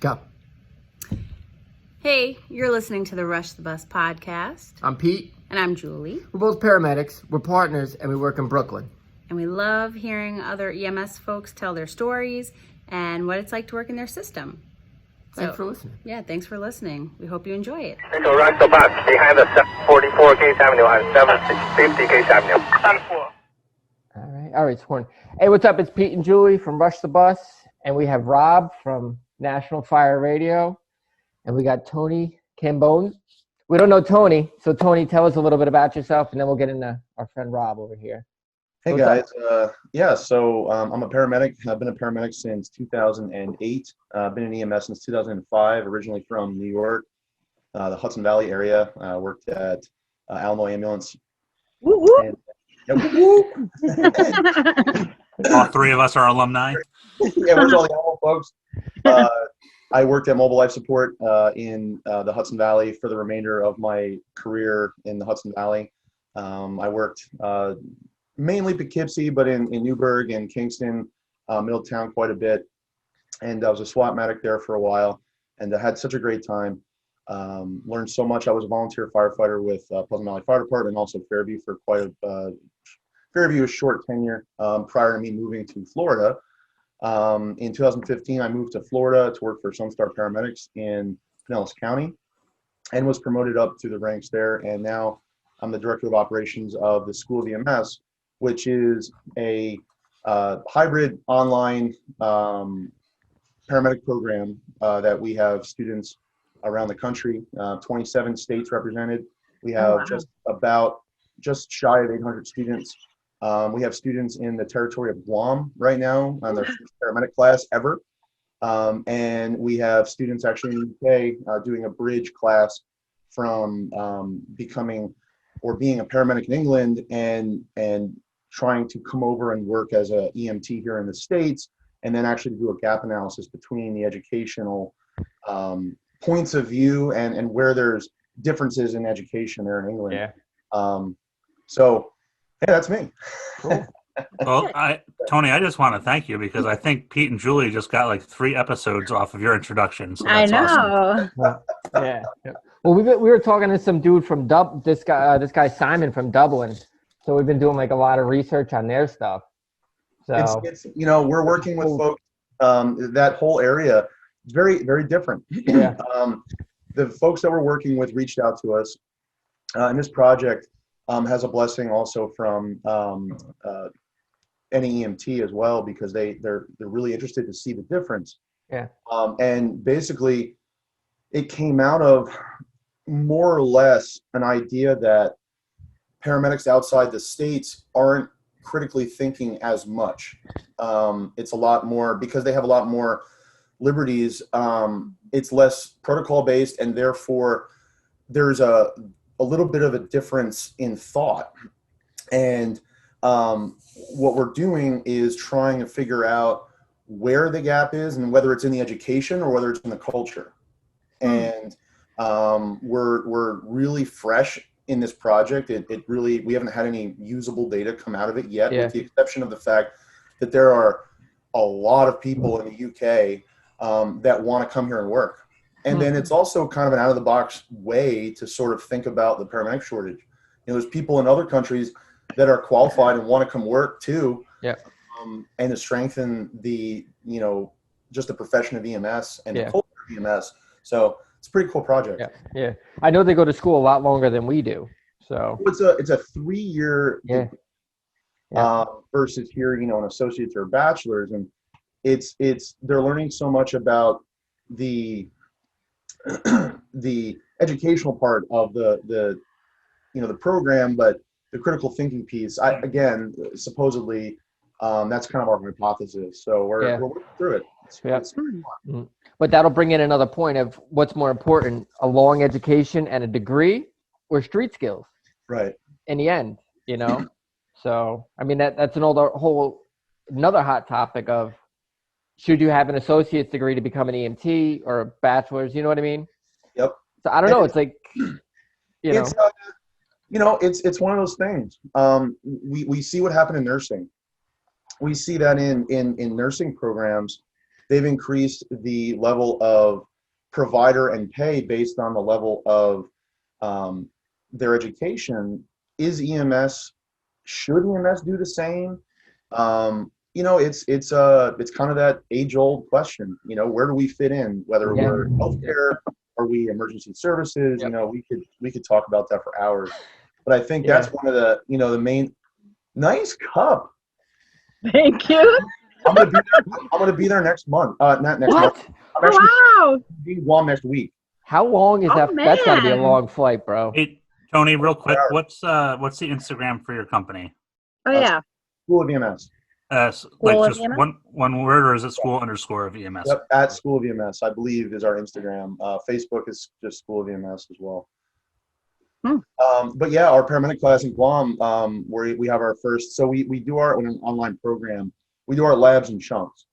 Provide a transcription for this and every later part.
Go. Hey, you're listening to the Rush the Bus podcast. I'm Pete. And I'm Julie. We're both paramedics, we're partners, and we work in Brooklyn. And we love hearing other EMS folks tell their stories and what it's like to work in their system. Thanks for listening. Yeah, thanks for listening. We hope you enjoy it. So rush the bus behind the 744 Gage Avenue and 750 Gage Avenue. All right, Sworn. Hey, what's up? It's Pete and Julie from Rush the Bus, and we have Rob from National Fire Radio, and we got Tony Cambone. We don't know Tony, so Tony, tell us a little bit about yourself, and then we'll get into our friend Rob over here. Hey guys, I'm a paramedic. I've been a paramedic since 2008. Been in EMS since 2005, originally from New York, the Hudson Valley area. Worked at Alamo Ambulance. Woo woo! All three of us are alumni. Yeah, where's all the Alamo folks? I worked at Mobile Life Support in the Hudson Valley for the remainder of my career in the Hudson Valley. I worked mainly Poughkeepsie, but in Newburgh and Kingston, Middletown quite a bit. And I was a SWAT medic there for a while, and I had such a great time. Learned so much. I was a volunteer firefighter with Pleasant Valley Fire Department, and also Fairview for quite a short tenure prior to me moving to Florida. In 2015, I moved to Florida to work for Sunstar Paramedics in Pinellas County and was promoted up through the ranks there. And now I'm the director of operations of the School of EMS, which is a hybrid online paramedic program that we have students around the country, 27 states represented. We have just shy of 800 students. We have students in the territory of Guam right now on their first paramedic class ever. And we have students actually in the UK doing a bridge class from being a paramedic in England and trying to come over and work as a EMT here in the States, and then actually do a gap analysis between the educational points of view and where there's differences in education there in England. Yeah. Hey, that's me. Cool. Well, Tony, I just want to thank you because I think Pete and Julie just got like 3 episodes off of your introduction. So that's know. Awesome. Yeah. Well, we were talking to some dude from this guy Simon from Dublin. So we've been doing like a lot of research on their stuff. So it's we're working with folks that whole area. It's very, very different. Yeah. The folks that we're working with reached out to us, and this project has a blessing also from NEMT as well, because they're really interested to see the difference. Yeah. And basically, it came out of more or less an idea that paramedics outside the States aren't critically thinking as much. It's a lot more, because they have a lot more liberties. It's less protocol based, and therefore there's a little bit of a difference in thought. And what we're doing is trying to figure out where the gap is and whether it's in the education or whether it's in the culture. And we're really fresh in this project. We haven't had any usable data come out of it yet, with the exception of the fact that there are a lot of people in the UK that want to come here and work. And then it's also kind of an out-of-the-box way to sort of think about the paramedic shortage. There's people in other countries that are qualified and want to come work too. Yeah. And to strengthen the, just the profession of EMS and the culture of EMS. So it's a pretty cool project. Yeah. I know they go to school a lot longer than we do. So it's a 3-year degree, versus here, an associate's or a bachelor's, and they're learning so much about the educational part of the program, but the critical thinking piece, supposedly that's kind of our hypothesis. So we're working through it. It's pretty fun. But that'll bring in another point of what's more important: a long education and a degree, or street skills. Right. In the end, So I mean that's another hot topic of, should you have an associate's degree to become an EMT or a bachelor's? You know what I mean? Yep. So I don't know. It's like, it's one of those things. We see what happened in nursing. We see that in nursing programs, they've increased the level of provider and pay based on the level of their education. Should EMS do the same? It's kind of that age-old question. Where do we fit in? Whether Yeah. we're healthcare, are we emergency services? Yep. We could talk about that for hours. But I think that's one of the main. Nice cup. Thank you. I'm gonna be there next month. Not next What? month. I'm actually Wow. in Guam next week. How long is Oh, that? That's got to be a man. long flight, bro. Hey, Tony, real quick, Sure. what's the Instagram for your company? Oh yeah. School of EMS. Like of just EMS? one word, or is it school _ of EMS? Yep, at School of EMS, I believe, is our Instagram. Facebook is just School of EMS as well. But yeah, our paramedic class in Guam, where we have our first, so we do our an online program. We do our labs in chunks.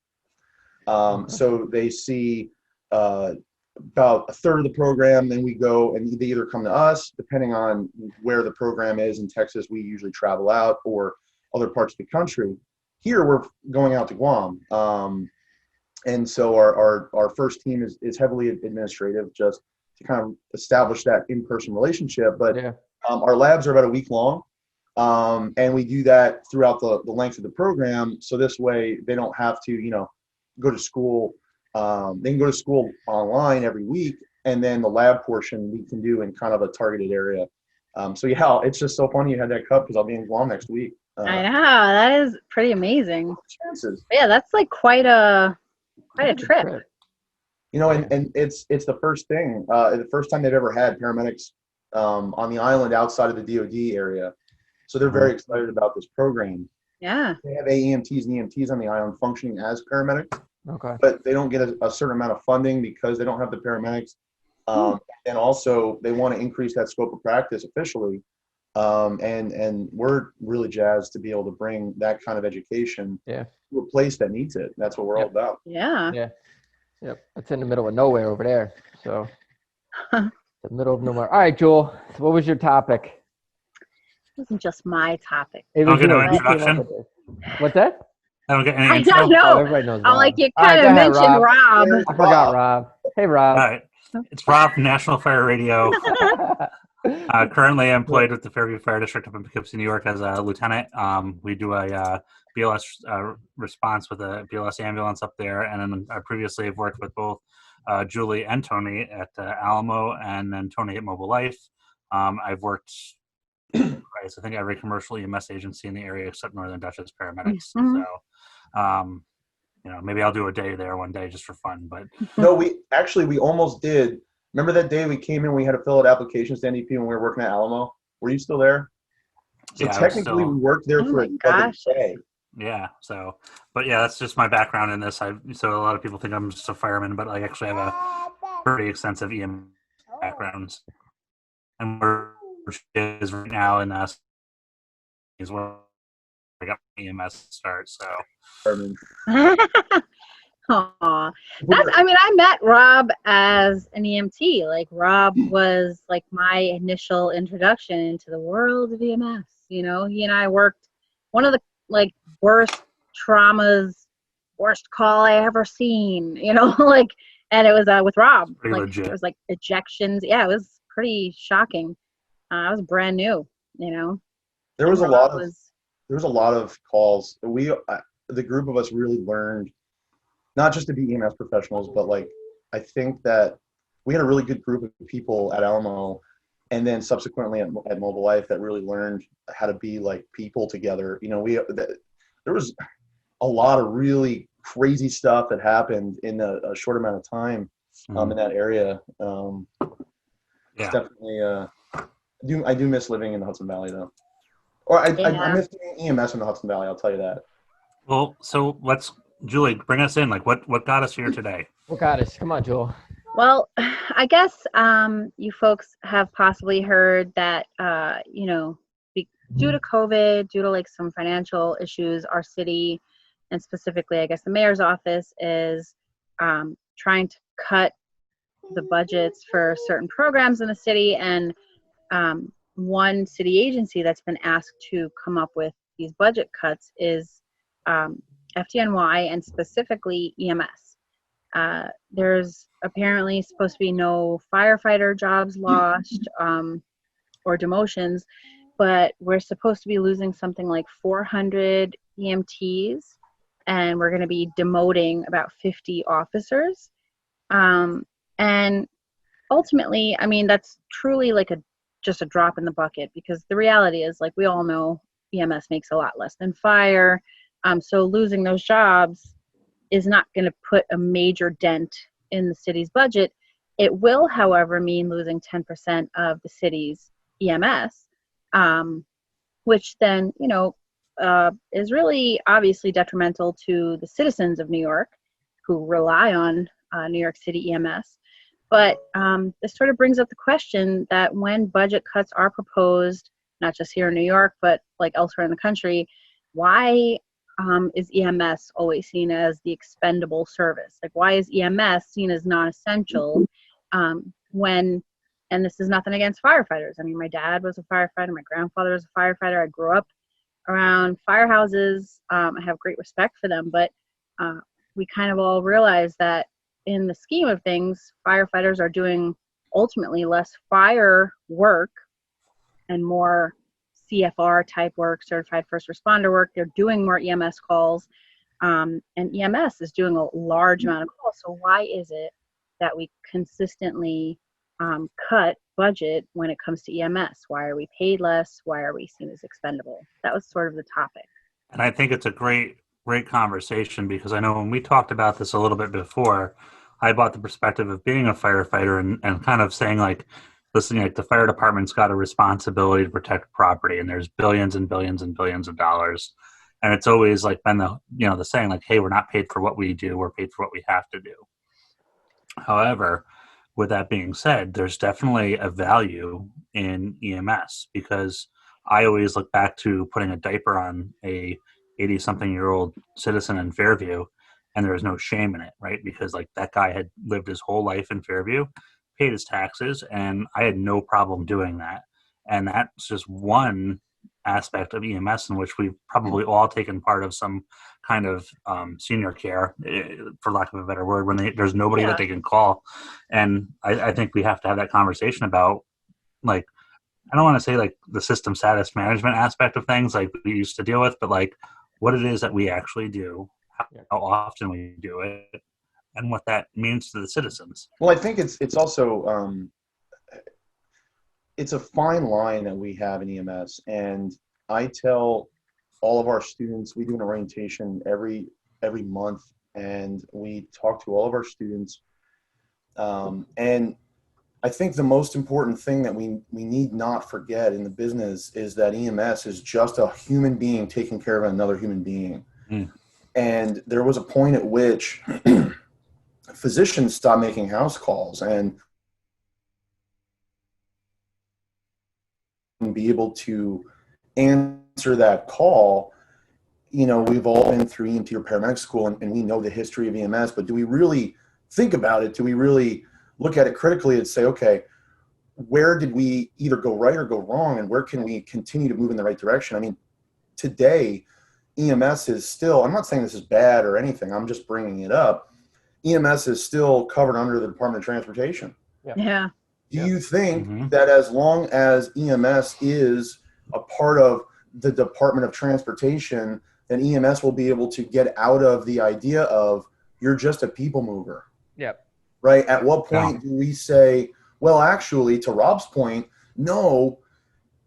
So they see about a third of the program, then we go and they either come to us, depending on where the program is. In Texas, we usually travel out, or other parts of the country. Here, we're going out to Guam. And so our first team is heavily administrative, just to kind of establish that in-person relationship. But our labs are about a week long. And we do that throughout the length of the program. So this way they don't have to, go to school. They can go to school online every week. And then the lab portion we can do in kind of a targeted area. So yeah, it's just so funny you had that cup because I'll be in Guam next week. I know, that is pretty amazing. Chances. Yeah, that's like quite a trip. And it's the first thing, the first time they've ever had paramedics on the island outside of the DoD area. So they're very excited about this program. Yeah. They have AEMTs and EMTs on the island functioning as paramedics. Okay. But they don't get a certain amount of funding because they don't have the paramedics. And also they want to increase that scope of practice officially. And we're really jazzed to be able to bring that kind of education to a place that needs it. That's what we're all about. Yeah. Yeah. Yep. It's in the middle of nowhere over there. So the middle of nowhere. All right, Joel. So what was your topic? It wasn't just my topic. It Don't was get no yours. You came up introduction? with it. What's that? I don't get any I intro. don't know. Oh, everybody knows I'm Rob. like, you All right, kind go of ahead, mentioned Rob. I forgot Rob. Hey, Rob. All right. It's Rob from National Fire Radio. Currently employed with the Fairview Fire District up in Poughkeepsie, New York as a lieutenant. We do a BLS response with a BLS ambulance up there. And then I previously have worked with both Julie and Tony at Alamo, and then Tony at Mobile Life. I've worked, I think, every commercial EMS agency in the area except Northern Dutchess Paramedics. Mhm. So, maybe I'll do a day there one day just for fun. But No, we almost did. Remember that day we came in, we had to fill out applications to NDP when we were working at Alamo? Were you still there? So yeah, technically we worked there for my a gosh. day. yeah. So, but yeah, that's just my background in this. So a lot of people think I'm just a fireman, but I actually have a pretty extensive EMS background. And where she is right now in is where I got my EMS start. So. Aw. I met Rob as an EMT. Like, Rob was like my initial introduction into the world of EMS. He and I worked one of the worst traumas, worst call I ever seen, and it was with Rob. Pretty legit. It was like ejections. Yeah, it was pretty shocking. I was brand new, There was a lot of calls. The group of us really learned not just to be EMS professionals, but I think that we had a really good group of people at Alamo, and then subsequently at Mobile Life that really learned how to be like people together. There was a lot of really crazy stuff that happened in a short amount of time in that area. It's definitely I do miss living in the Hudson Valley though, or I miss doing EMS in the Hudson Valley. I'll tell you that. Well, so Julie, bring us in. What got us here today? What got us? Come on, Joel. Well, I guess you folks have possibly heard that, due to COVID, due to some financial issues, our city, and specifically, I guess, the mayor's office is trying to cut the budgets for certain programs in the city. And one city agency that's been asked to come up with these budget cuts is FDNY, and specifically EMS. There's apparently supposed to be no firefighter jobs lost or demotions, but we're supposed to be losing something like 400 EMTs, and we're going to be demoting about 50 officers. And ultimately, I mean, that's truly like just a drop in the bucket, because the reality is, like we all know, EMS makes a lot less than fire. So losing those jobs is not going to put a major dent in the city's budget. It will, however, mean losing 10% of the city's EMS, which then, is really obviously detrimental to the citizens of New York who rely on New York City EMS. But this sort of brings up the question that when budget cuts are proposed, not just here in New York, but like elsewhere in the country, why is EMS always seen as the expendable service? Like, why is EMS seen as non-essential when, and this is nothing against firefighters. I mean, my dad was a firefighter. My grandfather was a firefighter. I grew up around firehouses. I have great respect for them, but we kind of all realize that in the scheme of things, firefighters are doing ultimately less fire work and more CFR type work, certified first responder work. They're doing more EMS calls, and EMS is doing a large amount of calls. So why is it that we consistently cut budget when it comes to EMS? Why are we paid less? Why are we seen as expendable? That was sort of the topic. And I think it's a great conversation, because I know when we talked about this a little bit before, I brought the perspective of being a firefighter and kind of saying, like, listen, like, the fire department's got a responsibility to protect property, and there's billions and billions and billions of dollars. And it's always like been the saying, like, hey, we're not paid for what we do, we're paid for what we have to do. However, with that being said, there's definitely a value in EMS, because I always look back to putting a diaper on a 80-something-year-old citizen in Fairview, and there was no shame in it, right? Because, like, that guy had lived his whole life in Fairview, paid his taxes, and I had no problem doing that. And that's just one aspect of EMS in which we've probably all taken part of some kind of senior care, for lack of a better word, when there's nobody that they can call. And I think we have to have that conversation about, like, I don't want to say like the system status management aspect of things like we used to deal with, but like what it is that we actually do, how often we do it, and what that means to the citizens. Well, I think it's also it's a fine line that we have in EMS, and I tell all of our students, we do an orientation every month, and we talk to all of our students, and I think the most important thing that we need not forget in the business is that EMS is just a human being taking care of another human being. And there was a point at which physicians stopped making house calls and be able to answer that call. You know, we've all been through EMT or paramedic school, and we know the history of EMS, but do we really think about it? Do we really look at it critically and say, okay, where did we either go right or go wrong, and where can we continue to move in the right direction? I mean, today, EMS is still, I'm not saying this is bad or anything, I'm just bringing it up. EMS is still covered under the Department of Transportation. Yeah. Do you think that as long as EMS is a part of the Department of Transportation, then EMS will be able to get out of the idea of you're just a people mover? Yep. Right? At what point do we say, well, actually, to Rob's point, no,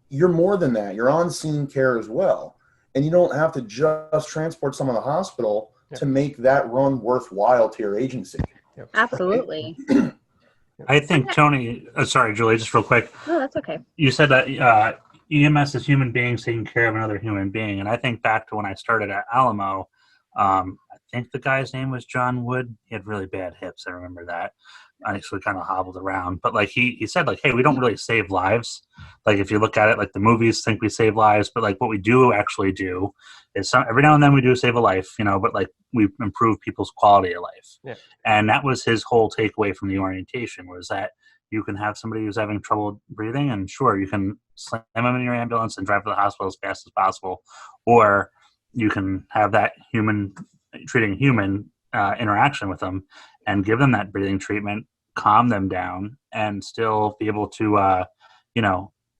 you're more than that. You're on-scene care as well. And you don't have to just transport someone to the hospital to make that run worthwhile to your agency. Absolutely. I think, Tony, sorry, Julie, just real quick. No, that's okay. You said that EMS is human beings taking care of another human being. And I think back to when I started at Alamo, I think the guy's name was John Wood. He had really bad hips. I remember that. I actually kind of hobbled around. But like he said, like, hey, we don't really save lives. Like if you look at it, like the movies think we save lives, but like what we do actually do is every now and then we do save a life, you know, but like we improve people's quality of life. Yeah. And that was his whole takeaway from the orientation, was that you can have somebody who's having trouble breathing, and sure, you can slam them in your ambulance and drive to the hospital as fast as possible. Or you can have that human treating human interaction with them and give them that breathing treatment, calm them down, and still be able to,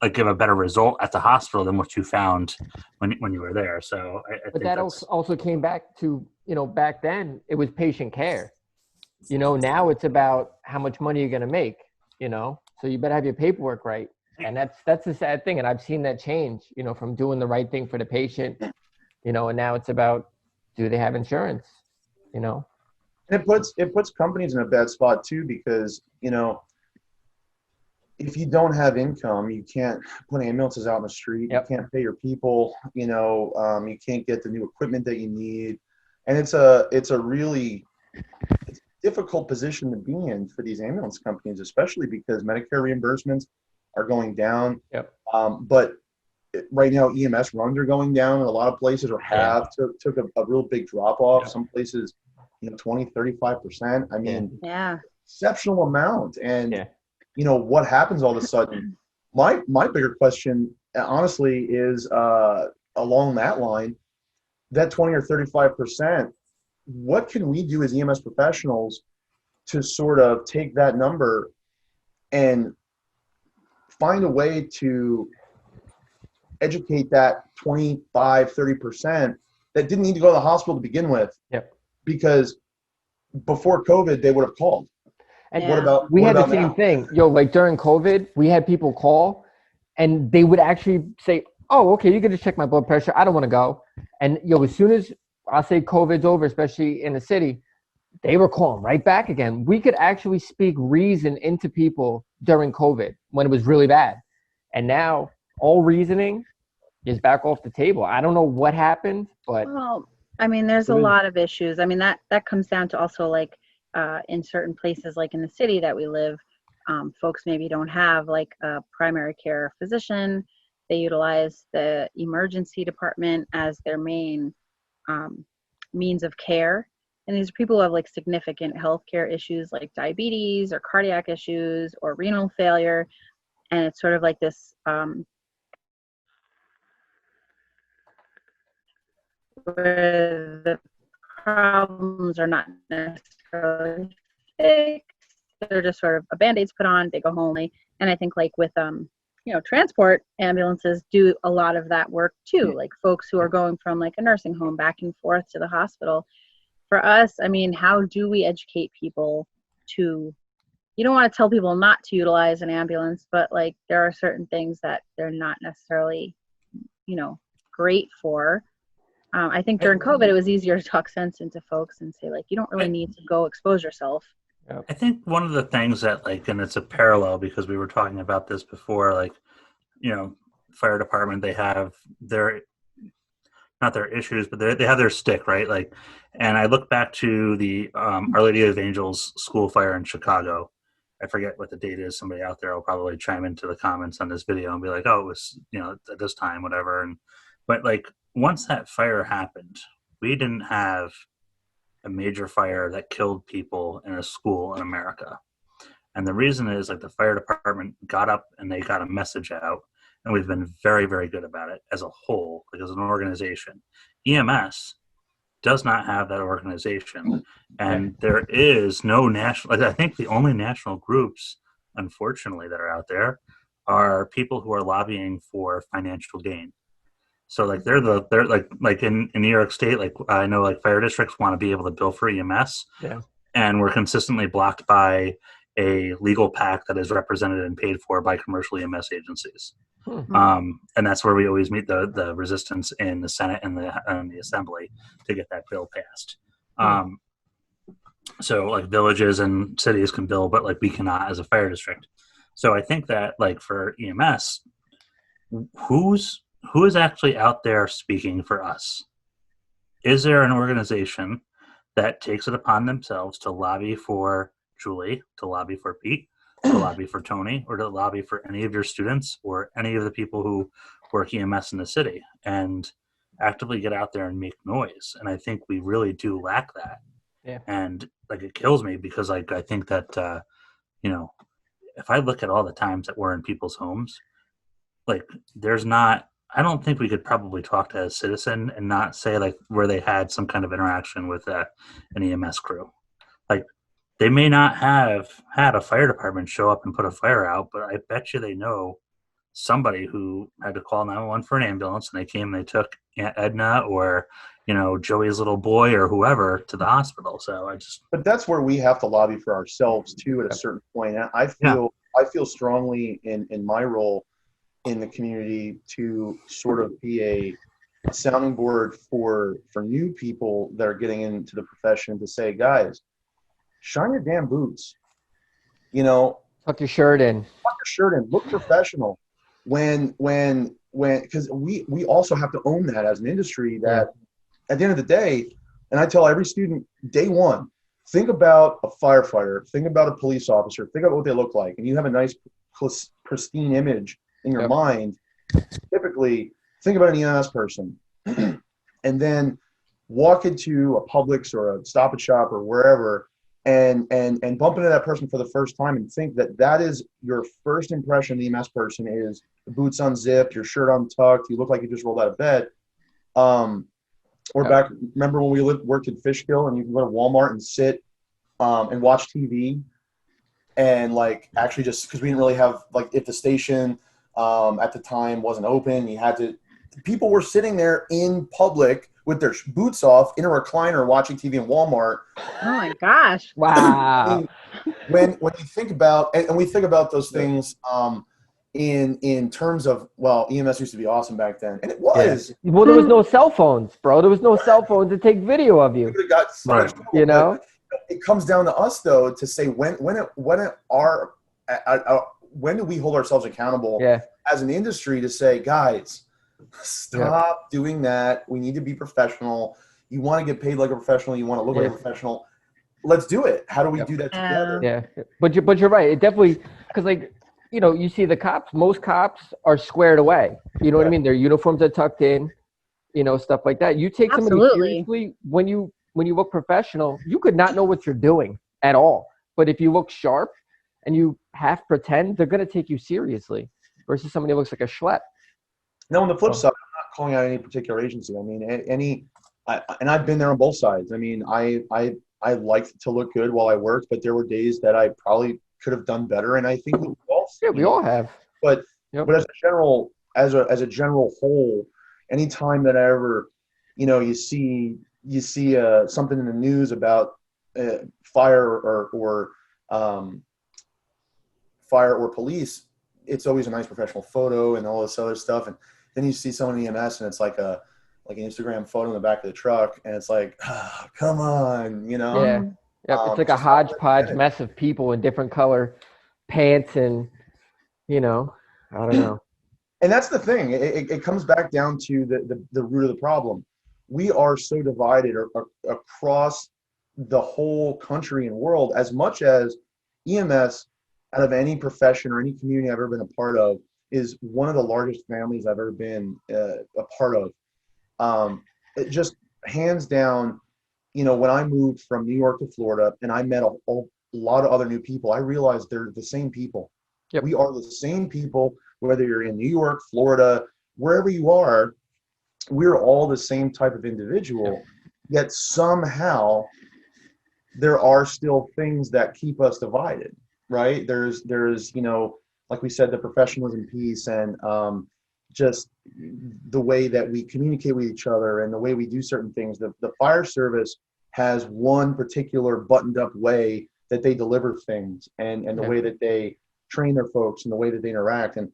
like give a better result at the hospital than what you found when you were there. So I But think that that's also came back to, back then it was patient care. Now it's about how much money you're going to make, so you better have your paperwork right. And that's the sad thing. And I've seen that change, from doing the right thing for the patient, and now it's about, do they have insurance, And it puts companies in a bad spot too, because, if you don't have income, you can't put ambulances out in the street. Yep. You can't pay your people, you can't get the new equipment that you need. And it's a really difficult position to be in for these ambulance companies, especially because Medicare reimbursements are going down. Yep. But right now, EMS runs are going down in a lot of places, or took a real big drop off. Yeah. Some places, 20, 35%. I mean, Yeah. exceptional amount. And, Yeah. What happens all of a sudden? My bigger question, honestly, is along that line, that 20 or 35%, what can we do as EMS professionals to sort of take that number and find a way to educate that 25, 30% that didn't need to go to the hospital to begin with? Yep. Because before COVID, they would have called. And Yeah. had the same thing. Like during COVID, we had people call and they would actually say, oh, okay, you can just check my blood pressure. I don't want to go. And as soon as I'll say COVID's over, especially in the city, they were calling right back again. We could actually speak reason into people during COVID when it was really bad. And now all reasoning is back off the table. I don't know what happened, but Well, I mean, there's a lot of issues. I mean, that comes down to also like in certain places, like in the city that we live, folks maybe don't have like a primary care physician. They utilize the emergency department as their main means of care. And these are people who have like significant healthcare issues like diabetes or cardiac issues or renal failure. And it's sort of like this where the problems are not necessarily fixed. They're just sort of a band-aid's put on, they go home. And I think like with transport, ambulances do a lot of that work too. Like folks who are going from like a nursing home back and forth to the hospital. For us, I mean, how do we educate people to, you don't want to tell people not to utilize an ambulance, but like there are certain things that they're not necessarily, great for. I think during COVID, it was easier to talk sense into folks and say, like, you don't really need to go expose yourself. I think one of the things that, like, and it's a parallel because we were talking about this before, like, fire department, they have their, not their issues, but they have their stick, right? Like, and I look back to the Our Lady of Angels school fire in Chicago. I forget what the date is. Somebody out there will probably chime into the comments on this video and be like, oh, it was, at this time, whatever. But like, once that fire happened, we didn't have a major fire that killed people in a school in America. And the reason is like the fire department got up and they got a message out, and we've been very, very good about it as a whole, like as an organization. EMS does not have that organization, and there is no national, I think the only national groups, unfortunately, that are out there are people who are lobbying for financial gain. So like they're like in New York State, like I know like fire districts want to be able to bill for EMS, and we're consistently blocked by a legal pack that is represented and paid for by commercial EMS agencies. And that's where we always meet the resistance in the Senate and the Assembly to get that bill passed. So like villages and cities can bill, but like we cannot as a fire district. So I think that like for EMS, who is actually out there speaking for us? Is there an organization that takes it upon themselves to lobby for Julie, to lobby for Pete, to lobby for Tony, or to lobby for any of your students or any of the people who work EMS in the city and actively get out there and make noise? And I think we really do lack that. Yeah. And like it kills me because like I think that if I look at all the times that we're in people's homes, like there's not I don't think we could probably talk to a citizen and not say like where they had some kind of interaction with an EMS crew. Like they may not have had a fire department show up and put a fire out, but I bet you they know somebody who had to call 911 for an ambulance, and they came and they took Aunt Edna or, you know, Joey's little boy or whoever to the hospital. So But that's where we have to lobby for ourselves too at a certain point. I feel strongly in my role in the community to sort of be a sounding board for new people that are getting into the profession to say, guys, shine your damn boots. You know, Tuck your shirt in. Look professional. Because we also have to own that as an industry, that at the end of the day, and I tell every student day one, think about a firefighter, think about a police officer, think about what they look like, and you have a nice pristine image in your mind. Typically, think about an EMS person, and then walk into a Publix or a Stop and Shop or wherever, and bump into that person for the first time and think that is your first impression of the EMS person is the boots unzipped, your shirt untucked, you look like you just rolled out of bed. Remember when we worked in Fishkill and you can go to Walmart and sit and watch TV, and like actually just because we didn't really have, like, if the station at the time wasn't open, people were sitting there in public with their boots off in a recliner watching TV in Walmart. Oh my gosh! Wow. when you think about, and we think about those things in terms of, well, EMS used to be awesome back then, and it was. Yeah. Well, there was no cell phones, bro. There was no cell phones to take video of you. You know, it comes down to us though to say when do we hold ourselves accountable as an industry to say, guys, stop doing that. We need to be professional. You want to get paid like a professional. You want to look like a professional. Let's do it. How do we do that together? Yeah, but you're right. It definitely, because, like, you know, you see the cops. Most cops are squared away. You know what I mean? Their uniforms are tucked in. You know, stuff like that. You take somebody seriously when you look professional. You could not know what you're doing at all. But if you look sharp and you half pretend, they're going to take you seriously. Versus somebody who looks like a schlep. Now, on the flip side, I'm not calling out any particular agency. I mean, and I've been there on both sides. I mean, I liked to look good while I worked, but there were days that I probably could have done better. And I think we all have. But as a general whole, anytime that I ever, you know, you see something in the news about fire or police, it's always a nice professional photo and all this other stuff. And then you see someone in EMS and it's like an Instagram photo in the back of the truck, and it's like, oh, come on, you know? Yeah. It's like a hodgepodge mess of people in different color pants, and, you know, I don't know. And that's the thing. It comes back down to the root of the problem. We are so divided across the whole country and world. As much as EMS, out of any profession or any community I've ever been a part of, is one of the largest families I've ever been a part of. It just hands down, you know, when I moved from New York to Florida and I met a lot of other new people, I realized they're the same people. Yep. We are the same people, whether you're in New York, Florida, wherever you are, we're all the same type of individual. Yet somehow there are still things that keep us divided. Right? There's, you know, like we said, the professionalism piece, and just the way that we communicate with each other and the way we do certain things. The fire service has one particular buttoned up way that they deliver things, and the way that they train their folks and the way that they interact. And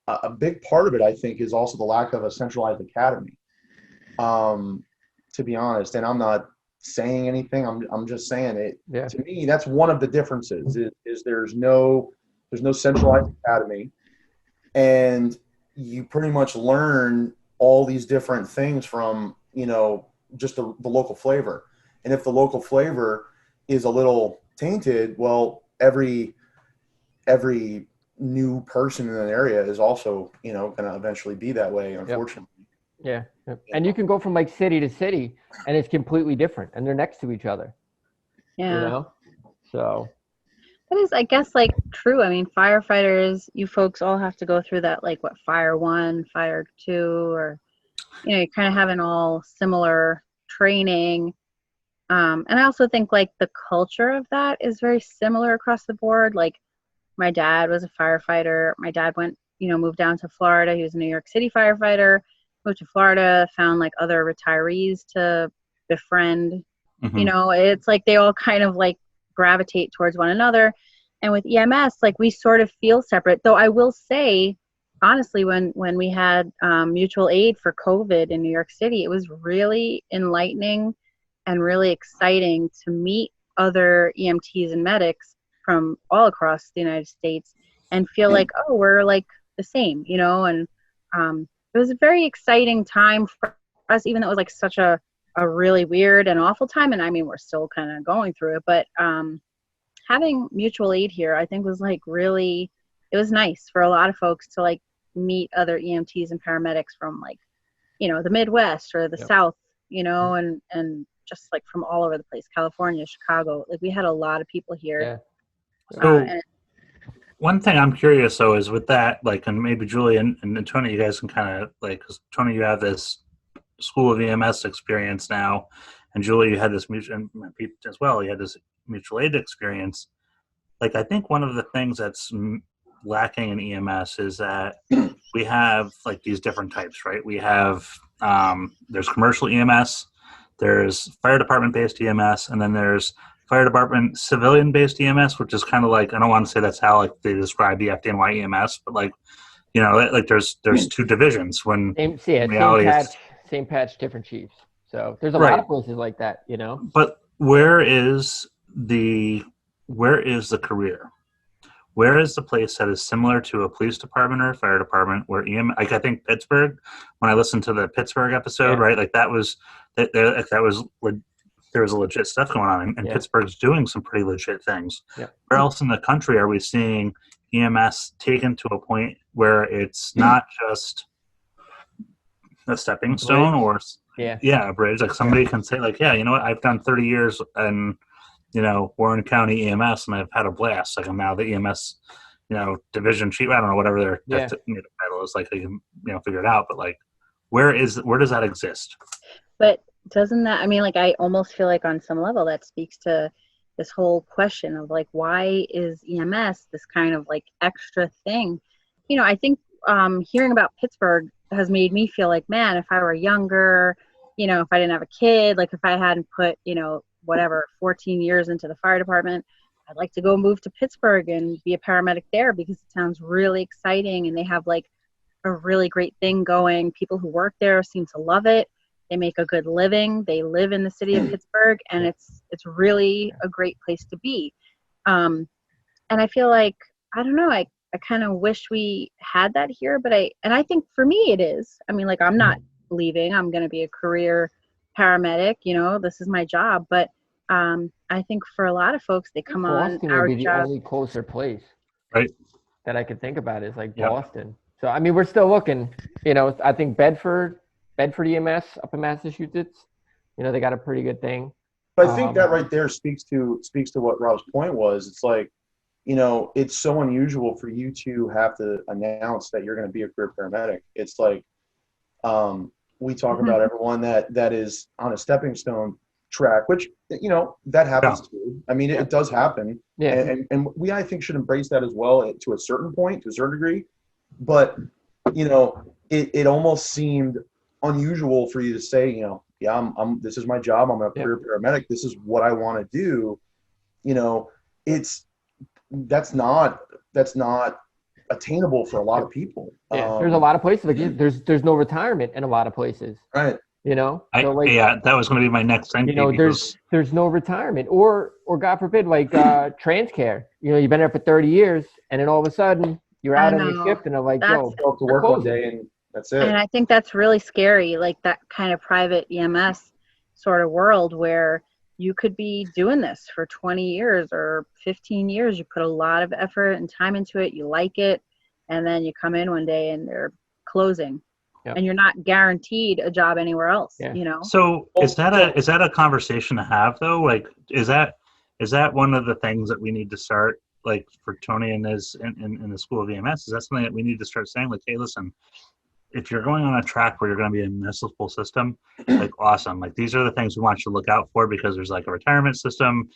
a big part of it, I think, is also the lack of a centralized academy, to be honest. And I'm not saying anything. I'm just saying it. To me, that's one of the differences. Is there's no centralized academy, and you pretty much learn all these different things from, you know, just the local flavor. And if the local flavor is a little tainted, well, every new person in an area is also, you know, going to eventually be that way, unfortunately. Yeah. And you can go from like city to city and it's completely different, and they're next to each other. Yeah. You know? So That is, I guess, like true. I mean, firefighters, you folks all have to go through that, like what, fire 1, fire 2, or, you know, you're kind of having all similar training. And I also think like the culture of that is very similar across the board. Like my dad was a firefighter. My dad went, you know, moved down to Florida. He was a New York City firefighter, moved to Florida, found like other retirees to befriend. You know, it's like they all kind of like gravitate towards one another. And with EMS, like we sort of feel separate. Though I will say, honestly, when we had mutual aid for COVID in New York City, it was really enlightening and really exciting to meet other EMTs and medics from all across the United States and feel like, oh, we're like the same, you know. And it was a very exciting time for us, even though it was like such a really weird and awful time. And I mean, we're still kind of going through it, but having mutual aid here, I think was like really, it was nice for a lot of folks to like meet other EMTs and paramedics from like, you know, the Midwest or the South, you know, and just like from all over the place, California, Chicago. Like we had a lot of people here. So one thing I'm curious though is with that, like, and maybe Julie and Tony, you guys can kind of like, 'cause Tony, you have this School of EMS experience now, and Julie, you had this mutual, and Pete as well, you had this mutual aid experience. Like, I think one of the things that's lacking in EMS is that we have like these different types, right? We have, there's commercial EMS, there's fire department based EMS, and then there's fire department civilian based EMS, which is kind of like, I don't want to say that's how like they describe the FDNY EMS, but like, you know, like there's two divisions when same patch, different chiefs. So there's a lot of places like that, you know. But where is the career? Where is the place that is similar to a police department or a fire department where like I think Pittsburgh, when I listened to the Pittsburgh episode, right, like there was legit stuff going on, and Pittsburgh's doing some pretty legit things. Where else in the country are we seeing EMS taken to a point where it's not just a stepping stone or a bridge? Like somebody can say like, yeah, you know what, I've done 30 years in, you know, Warren County EMS and I've had a blast. Like I'm now the EMS, you know, division chief. I don't know, whatever their title is, like they can, you know, figure it out. But like, where does that exist? But doesn't that, I mean, like I almost feel like on some level that speaks to this whole question of like, why is EMS this kind of like extra thing? You know, I think hearing about Pittsburgh has made me feel like, man, if I were younger, you know, if I didn't have a kid, like if I hadn't put, you know, whatever, 14 years into the fire department, I'd like to go move to Pittsburgh and be a paramedic there because it sounds really exciting and they have like a really great thing going. People who work there seem to love it. They make a good living. They live in the city of Pittsburgh, and it's really a great place to be. And I feel like, I don't know, I kind of wish we had that here, but I think for me it is. I mean, like I'm not leaving. I'm going to be a career paramedic, you know, this is my job. But I think for a lot of folks, they come Boston on our would be job. the only closer place that I could think about is like Boston. So, I mean, we're still looking, you know, I think Bedford EMS up in Massachusetts, you know, they got a pretty good thing. But I think that right there speaks to what Rob's point was. It's like, you know, it's so unusual for you to have to announce that you're going to be a career paramedic. It's like we talk about everyone that is on a stepping stone track, which, you know, that happens too. I mean, it does happen. Yeah. And we, I think, should embrace that as well to a certain point, to a certain degree. But, you know, it almost seemed unusual for you to say, you know, I'm this is my job. I'm a career paramedic. This is what I want to do. You know, that's not attainable for a lot of people. There's a lot of places like there's no retirement in a lot of places. Right. You know, that was going to be my next thing. You know, there's no retirement, or God forbid, like Transcare. You know, you've been there for 30 years, and then all of a sudden you're out on the shift, and they're like, "Yo, go to work one day, and that's it." And I think that's really scary, like that kind of private EMS sort of world where you could be doing this for 20 years or 15 years. You put a lot of effort and time into it. You like it, and then you come in one day and they're closing. And you're not guaranteed a job anywhere else, you know? So is that a conversation to have though? Like, is that one of the things that we need to start like for Tony and his in the School of EMS, is that something that we need to start saying? Like, hey, listen, if you're going on a track where you're going to be a municipal system, like awesome. Like these are the things we want you to look out for because there's like a retirement system,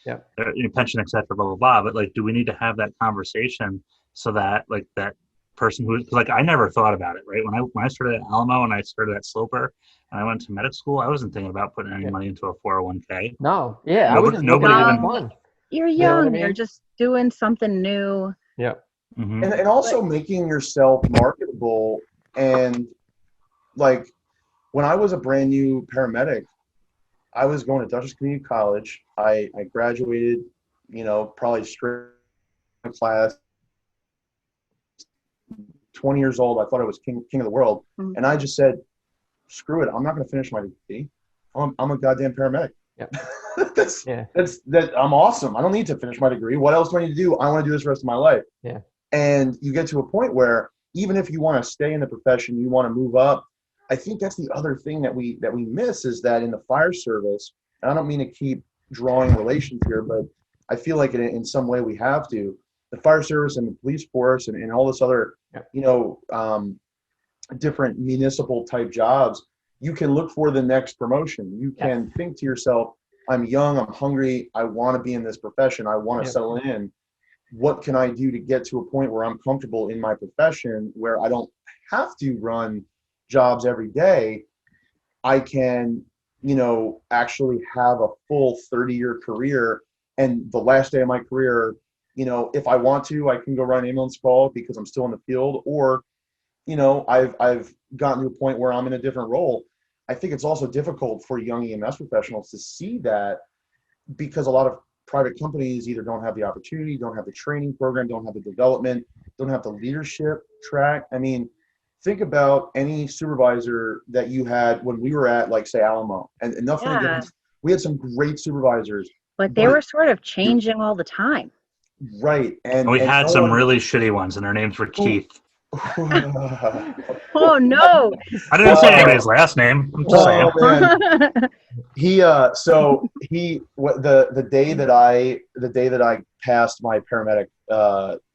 pension, et cetera, blah, blah, blah. But like, do we need to have that conversation so that like that person who, like I never thought about it, right? When I started at Alamo and I started at Sloper and I went to medic school, I wasn't thinking about putting any money into a 401k. No, yeah, Nobody even. Fun. You're young. You know what I mean? You're just doing something new. Yeah. Mm-hmm. And also making yourself marketable. And like when I was a brand new paramedic, I was going to Dutchess Community College. I graduated, probably straight class, 20 years old. I thought I was king of the world. Mm-hmm. And I just said, screw it. I'm not going to finish my degree. I'm a goddamn paramedic. Yeah. I'm awesome. I don't need to finish my degree. What else do I need to do? I want to do this the rest of my life. Yeah. And you get to a point where even if you want to stay in the profession, you want to move up. I think that's the other thing that we miss is that in the fire service, and I don't mean to keep drawing relations here, but I feel like in some way we have to. The fire service and the police force and all this other, different municipal type jobs, you can look for the next promotion. You can think to yourself, I'm young, I'm hungry, I want to be in this profession, I want to settle in. What can I do to get to a point where I'm comfortable in my profession, where I don't have to run jobs every day? I can, actually have a full 30-year career, and the last day of my career, if I want to, I can go run an ambulance call because I'm still in the field, or, I've gotten to a point where I'm in a different role. I think it's also difficult for young EMS professionals to see that because a lot of private companies either don't have the opportunity, don't have the training program, don't have the development, don't have the leadership track. I mean, think about any supervisor that you had when we were at, like, say, Alamo. And nothing against, we had some great supervisors. But they were sort of changing all the time. Right. And we had some really shitty ones, and their names were Keith. Oh no! I didn't say anybody's last name. I'm just saying. The day that I passed my paramedic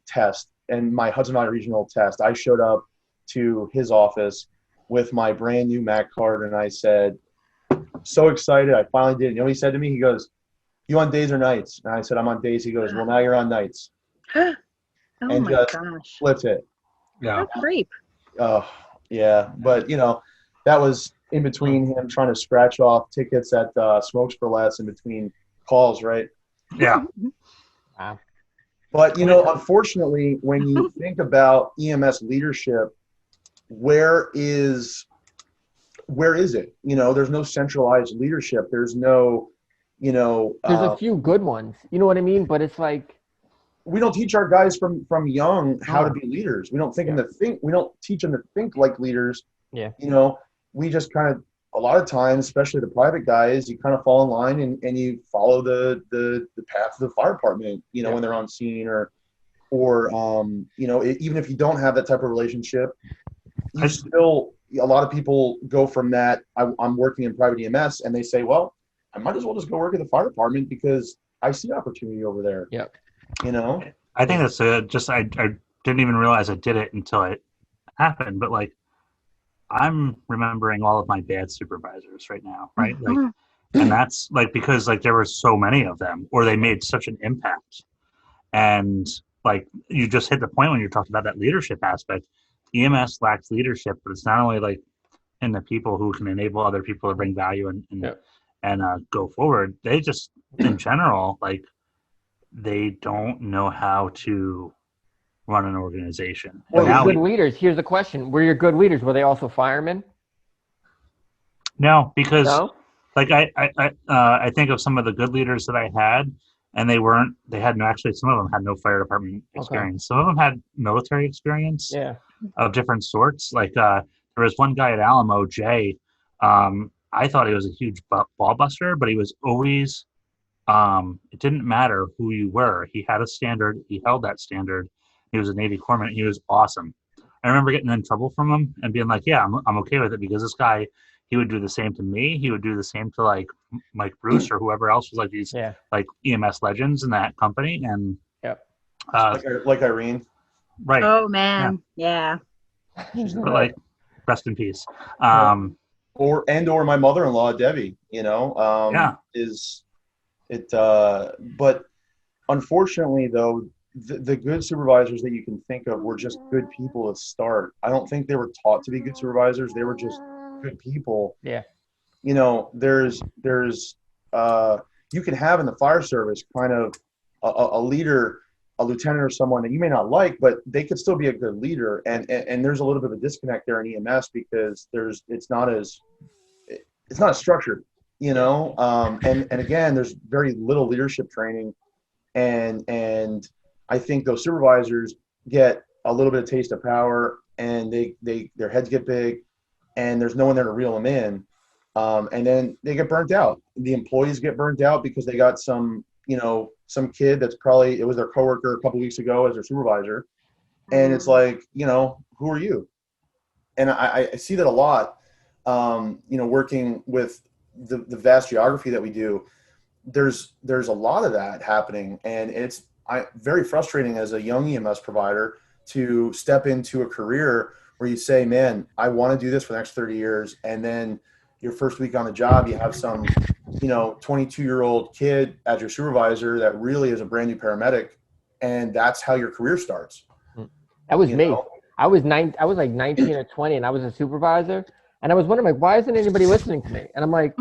test and my Hudson Valley Regional test, I showed up to his office with my brand new MAC card, and I said, so excited, I finally did it. You know what he said to me? He goes, "You on days or nights?" And I said, "I'm on days." He goes, "Well, now you're on nights." Oh and my just gosh! flipped it. Yeah. What a creep. Oh, yeah. But, that was in between him trying to scratch off tickets at Smokes for Less in between calls, right? Yeah. Wow. But, unfortunately, when you think about EMS leadership, where is it? There's no centralized leadership. There's no, there's a few good ones. You know what I mean? But it's like, we don't teach our guys from young how to be leaders. We don't think them to think. We don't teach them to think like leaders. Yeah. We just kind of, a lot of times, especially the private guys, you kind of fall in line and you follow the path of the fire department. When they're on scene or even if you don't have that type of relationship, you still, a lot of people go from that. I'm working in private EMS, and they say, well, I might as well just go work at the fire department because I see opportunity over there. Yeah. I think that's just I didn't even realize I did it until it happened. But like, I'm remembering all of my bad supervisors right now, right? Like, and that's like because like there were so many of them, or they made such an impact. And like you just hit the point when you're talking about that leadership aspect. EMS lacks leadership, but it's not only like in the people who can enable other people to bring value and go forward. They just in general like. They don't know how to run an organization. Well, you're good leaders. Here's the question: were your good leaders? Were they also firemen? No, because like I think of some of the good leaders that I had, and they weren't. They had no. Actually, some of them had no fire department experience. Some of them had military experience. Yeah. Of different sorts. Like there was one guy at Alamo, Jay. I thought he was a huge ball buster, but he was always. It didn't matter who you were. He had a standard. He held that standard. He was a Navy corpsman. He was awesome. I remember getting in trouble from him and being like, yeah, I'm okay with it because this guy, he would do the same to me. He would do the same to like Mike Bruce or whoever else was like these like EMS legends in that company. And Like Irene. Right. Oh man, yeah. But like, rest in peace. Or my mother-in-law Debbie, Yeah. is it but unfortunately though, the good supervisors that you can think of were just good people to start. I don't think they were taught to be good supervisors. They were just good people. Yeah. There's you can have in the fire service kind of a leader, a lieutenant or someone that you may not like, but they could still be a good leader. And there's a little bit of a disconnect there in EMS because it's not as structured, and again, there's very little leadership training. And I think those supervisors get a little bit of taste of power, and their heads get big, and there's no one there to reel them in. And then they get burnt out. The employees get burnt out because they got some kid that's probably, it was their coworker a couple weeks ago as their supervisor. And it's like, who are you? And I see that a lot, working with the vast geography that we do. There's a lot of that happening, and it's very frustrating as a young EMS provider to step into a career where you say, man, I want to do this for the next 30 years. And then your first week on the job, you have some, 22-year-old kid as your supervisor that really is a brand new paramedic. And that's how your career starts. That was me. I was like 19 or 20, and I was a supervisor. And I was wondering, like, why isn't anybody listening to me? And I'm like,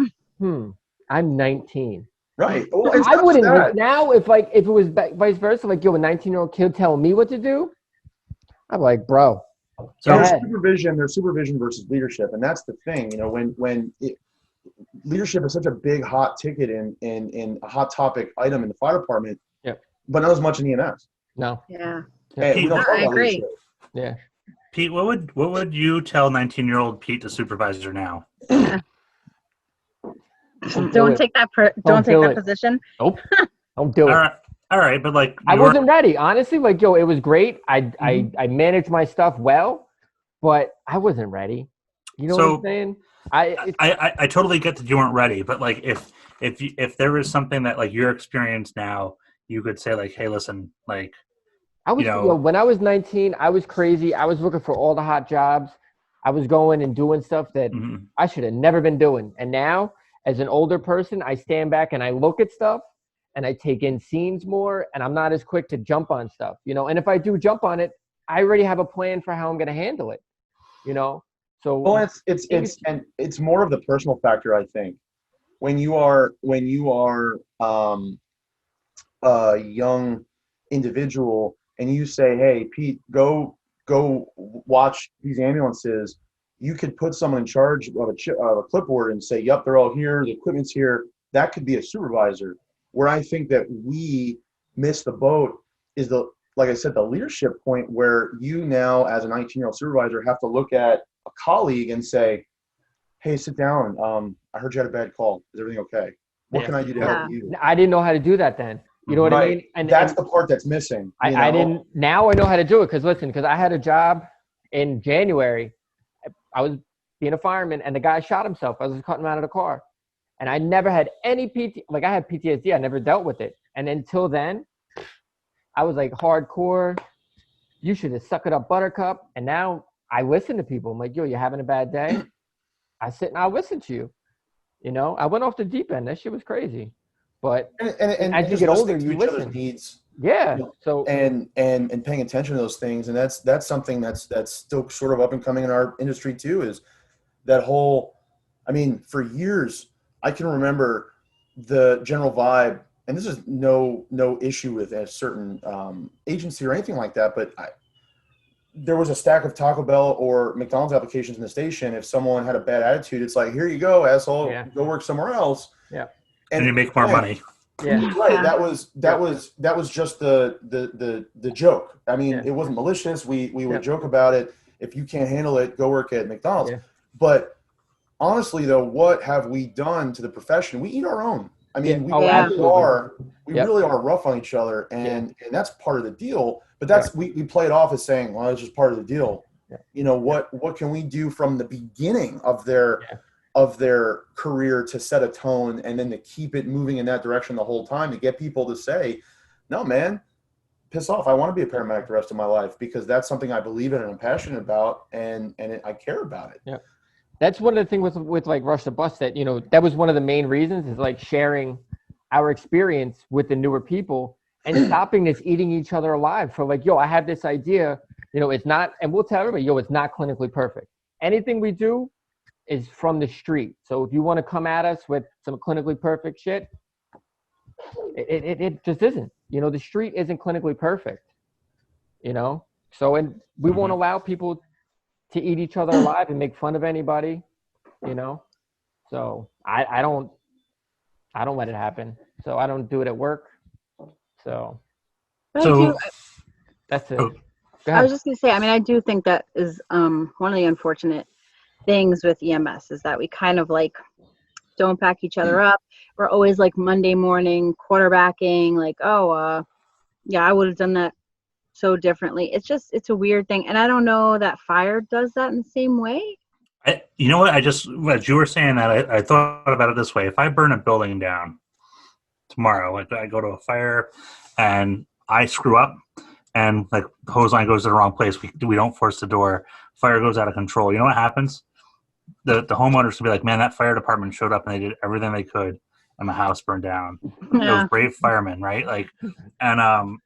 I'm 19. Right. Well, I wouldn't now if it was vice versa, like, yo, a 19-year-old kid telling me what to do. I'm like, bro. So there's supervision versus leadership, and that's the thing. Leadership is such a big hot ticket in a hot topic item in the fire department. Yeah. But not as much in EMS. No. Yeah. Hey, we don't talk I about agree. leadership. Yeah. Pete, what would you tell 19-year-old Pete, the supervisor, now? Don't take that position. Nope. Don't do it. All right, but like, I wasn't ready, honestly. Like, yo, it was great. I managed my stuff well, but I wasn't ready. You know what I'm saying? I totally get that you weren't ready, but like, if there was something that like your experience now, you could say like, hey, listen, like, when I was 19, I was crazy. I was looking for all the hot jobs. I was going and doing stuff that I should have never been doing. And now, as an older person, I stand back and I look at stuff and I take in scenes more, and I'm not as quick to jump on stuff, and if I do jump on it, I already have a plan for how I'm going to handle it, So well, it's more of the personal factor, I think. When you are a young individual and you say, hey, Pete, go watch these ambulances, you could put someone in charge of a clipboard and say, yep, they're all here, the equipment's here. That could be a supervisor. Where I think that we miss the boat is like I said, the leadership point where you now as a 19-year-old supervisor have to look at a colleague and say, hey, sit down. I heard you had a bad call. Is everything okay? What can I do to help you? I didn't know how to do that then. You know what I mean? And that's the part that's missing. I didn't. Now I know how to do it because I had a job in January. I was being a fireman, and the guy shot himself. I was cutting him out of the car. And I never had any like I had PTSD. I never dealt with it. And until then, I was like hardcore. You should have sucked it up, buttercup. And now I listen to people. I'm like, yo, you having a bad day? I sit and I listen to you. I went off the deep end. That shit was crazy. But and as you get older, you listen. Needs, yeah. So and paying attention to those things, and that's something that's still sort of up and coming in our industry too. Is that whole? I mean, for years, I can remember the general vibe, and this is no issue with a certain agency or anything like that, but there was a stack of Taco Bell or McDonald's applications in the station. If someone had a bad attitude, it's like, here you go, asshole, go work somewhere else. Yeah. And you make more money. Yeah. Right. That was just the joke. I mean, it wasn't malicious. We would joke about it. If you can't handle it, go work at McDonald's. Yeah. But honestly, though, what have we done to the profession? We eat our own. I mean, we really are rough on each other, and that's part of the deal. But that's we play it off as saying, well, it's just part of the deal. Yeah. What can we do from the beginning of their career to set a tone and then to keep it moving in that direction the whole time, to get people to say, no, man, piss off. I want to be a paramedic the rest of my life because that's something I believe in and I'm passionate about, and I care about it. Yeah. That's one of the things with like Rush the Bus that, that was one of the main reasons is like sharing our experience with the newer people and stopping this eating each other alive for like, yo, I have this idea, it's not, and we'll tell everybody, yo, it's not clinically perfect. Anything we do is from the street. So if you want to come at us with some clinically perfect shit, it just isn't. The street isn't clinically perfect, So, and we won't allow people to eat each other alive and make fun of anybody, So I don't let it happen. So I don't do it at work. So that's it. Oh. I was just gonna say, I mean, I do think that is one of the unfortunate things with EMS is that we kind of like don't back each other up. We're always like Monday morning quarterbacking, like, yeah, I would have done that so differently. It's a weird thing. And I don't know that fire does that in the same way. You know what? As you were saying that, I thought about it this way. If I burn a building down tomorrow, like I go to a fire and I screw up and like the hose line goes to the wrong place, we don't force the door, fire goes out of control. You know what happens? The homeowners will be like, man, that fire department showed up and they did everything they could and my house burned down. Yeah. Those brave firemen, right? Like, and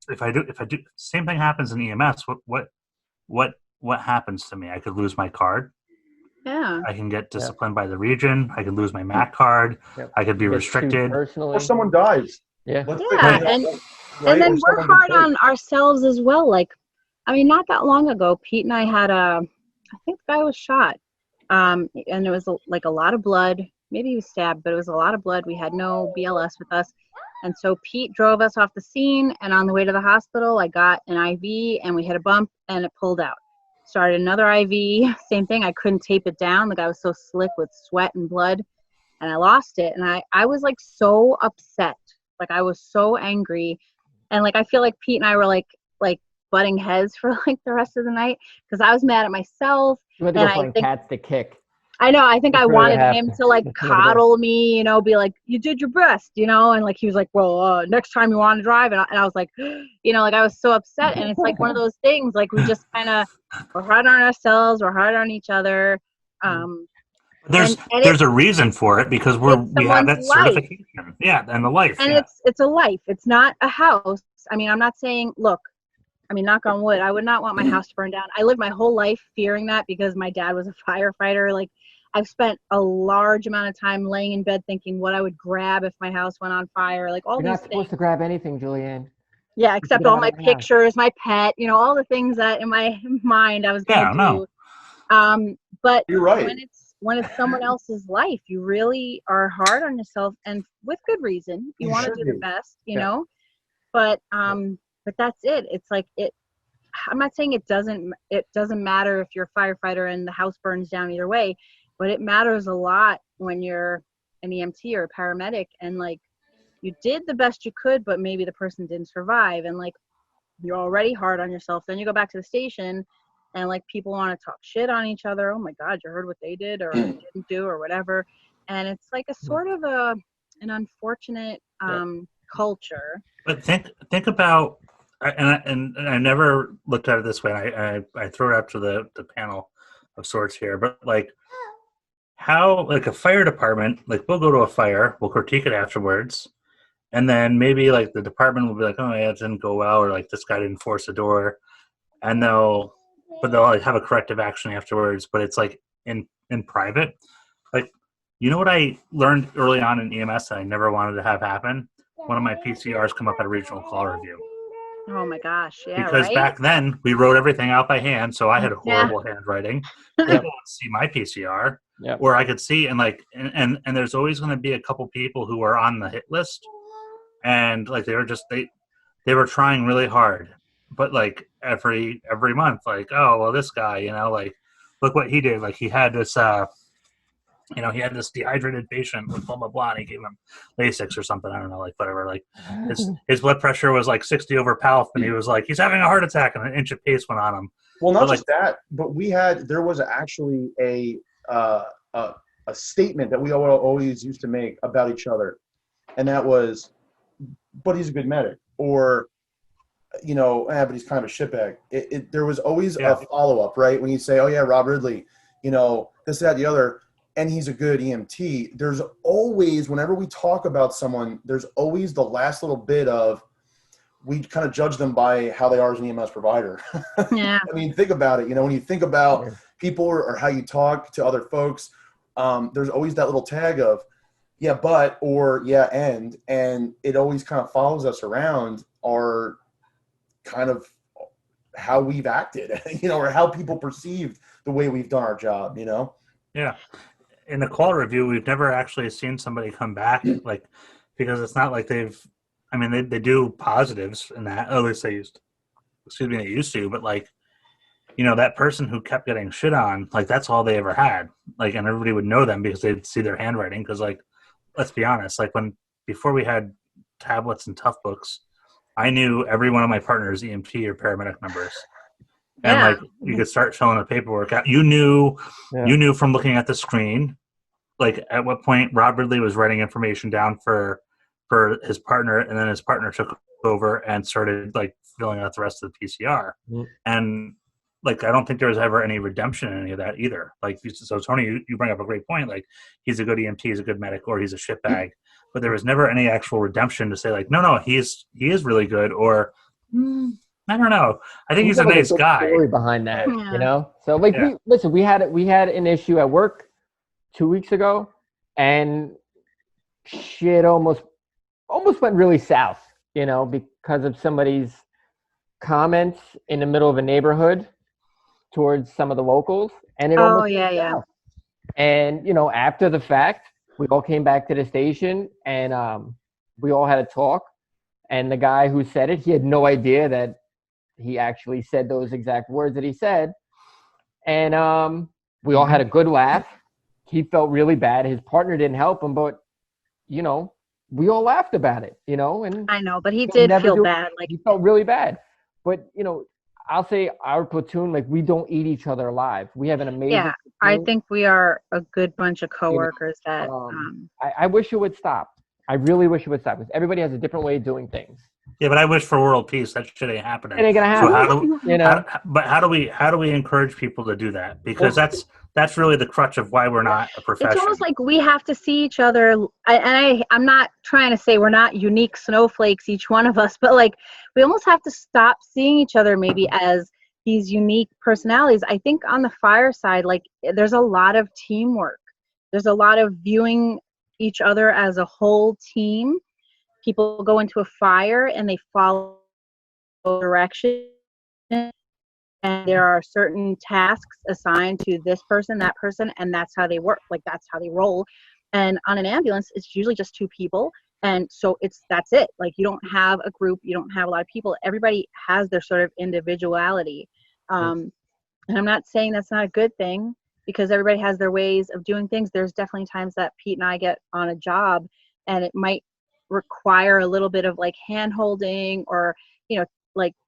if I do, same thing happens in EMS. What happens to me? I could lose my card. Yeah. I can get disciplined by the region. I could lose my MAC card. Yep. I could be restricted. Or someone dies. Yeah. And then we're hard on ourselves as well. Like, I mean, not that long ago, Pete and I had I think the guy was shot. And it was like a lot of blood. Maybe he was stabbed, but it was a lot of blood. We had no BLS with us. And so Pete drove us off the scene. And on the way to the hospital, I got an IV and we hit a bump and it pulled out. Started another IV, same thing. I couldn't tape it down. The guy was so slick with sweat and blood and I lost it. And I was like so upset. Like I was so angry. And like, I feel like Pete and I were like butting heads for like the rest of the night because I was mad at myself. You had to go find cats to kick. I know. I think I wanted him to like coddle me, be like, you did your best, and like, he was like, well, next time you want to drive. And I was like, like I was so upset. And it's like one of those things, like we just kind of, we're hard on ourselves. We're hard on each other. There's a reason for it because we have that certification. Yeah. And the life. And it's a life. It's not a house. I mean, I'm not saying, look, I mean, knock on wood, I would not want my house to burn down. I lived my whole life fearing that because my dad was a firefighter. Like, I've spent a large amount of time laying in bed thinking what I would grab if my house went on fire. Like all these things. You're not supposed to grab anything, Julianne. Yeah, except all my pictures, my pet, all the things that in my mind I was going to do. But you're right. When it's someone else's life, you really are hard on yourself, and with good reason. You want to do the best, you know. But that's it. It's like it. I'm not saying it doesn't matter if you're a firefighter and the house burns down either way, but it matters a lot when you're an EMT or a paramedic and like you did the best you could, but maybe the person didn't survive, and like you're already hard on yourself. Then you go back to the station and like people want to talk shit on each other. Oh my God, you heard what they did or didn't do or whatever. And it's like a sort of an unfortunate culture. But think about, and I never looked at it this way. I throw it out to the panel of sorts here, but like how like a fire department, like we'll go to a fire, we'll critique it afterwards, and then maybe like the department will be like, oh yeah, it didn't go well, or like this guy didn't force the door, and they'll like have a corrective action afterwards. But it's like in private. Like, you know what I learned early on in EMS that I never wanted to have happen? One of my PCRs come up at a regional call review. Oh my gosh, yeah. Because back then we wrote everything out by hand, so I had horrible handwriting. People would see my PCR, or I could see and there's always going to be a couple people who are on the hit list, and like they were trying really hard, but like every month, like, oh well, this guy, like look what he did, like he had this he had this dehydrated patient with blah, blah, blah, and he gave him Lasix or something. I don't know, like whatever. Like his blood pressure was like 60 over PALF, and he was like, he's having a heart attack, and an inch of pace went on him. Well, not just that, but there was actually a statement that we always used to make about each other, and that was, but he's a good medic, or but he's kind of a shitbag. There was always Yeah. a follow-up, right? When you say, oh yeah, Rob Ridley, this, that, the other, and he's a good EMT, there's always, whenever we talk about someone, there's always the last little bit of, we kind of judge them by how they are as an EMS provider. Yeah. I mean, think about it. When you think about people or how you talk to other folks, there's always that little tag of, yeah, but, or yeah, and it always kind of follows us around, our kind of how we've acted, or how people perceived the way we've done our job, Yeah. In the call review, we've never actually seen somebody come back, because it's not like they do positives in that. At least they used to, but that person who kept getting shit on, that's all they ever had. And everybody would know them because they'd see their handwriting. Because let's be honest, before we had tablets and tough books, I knew every one of my partners' EMT or paramedic numbers. And you could start filling the paperwork out. You knew from looking at the screen, at what point Rob Ridley was writing information down for his partner, and then his partner took over and started filling out the rest of the PCR. Mm-hmm. And I don't think there was ever any redemption in any of that either. So Tony, you bring up a great point. He's a good EMT, he's a good medic, or he's a shitbag. But there was never any actual redemption to say no, he is really good, or I don't know. I think he's a nice guy. Story behind that, Yeah. So we had an issue at work 2 weeks ago, and shit almost went really south, because of somebody's comments in the middle of a neighborhood towards some of the locals, and it almost went south. And after the fact, we all came back to the station, and we all had a talk. And the guy who said it, he had no idea that he actually said those exact words that he said. And we all had a good laugh. He felt really bad. His partner didn't help him, but we all laughed about it. And I know, but he did feel bad. He felt really bad. But I'll say our platoon, we don't eat each other alive. We have an amazing platoon. I think we are a good bunch of coworkers that I wish it would stop. I really wish it would stop, because everybody has a different way of doing things. Yeah, but I wish for world peace. That shit ain't happening. It ain't gonna happen. So how do we encourage people to do that? Because that's really the crutch of why we're not a profession. It's almost like we have to see each other. I'm not trying to say we're not unique snowflakes, each one of us, but we almost have to stop seeing each other maybe as these unique personalities. I think on the fire side, there's a lot of teamwork. There's a lot of viewing each other as a whole team. People go into a fire and they follow direction, and there are certain tasks assigned to this person, that person, and that's how they work. That's how they roll. And on an ambulance, it's usually just two people, and so that's it. You don't have a group, you don't have a lot of people. Everybody has their sort of individuality, and I'm not saying that's not a good thing, because everybody has their ways of doing things. There's definitely times that Pete and I get on a job, and it might require a little bit of hand holding, or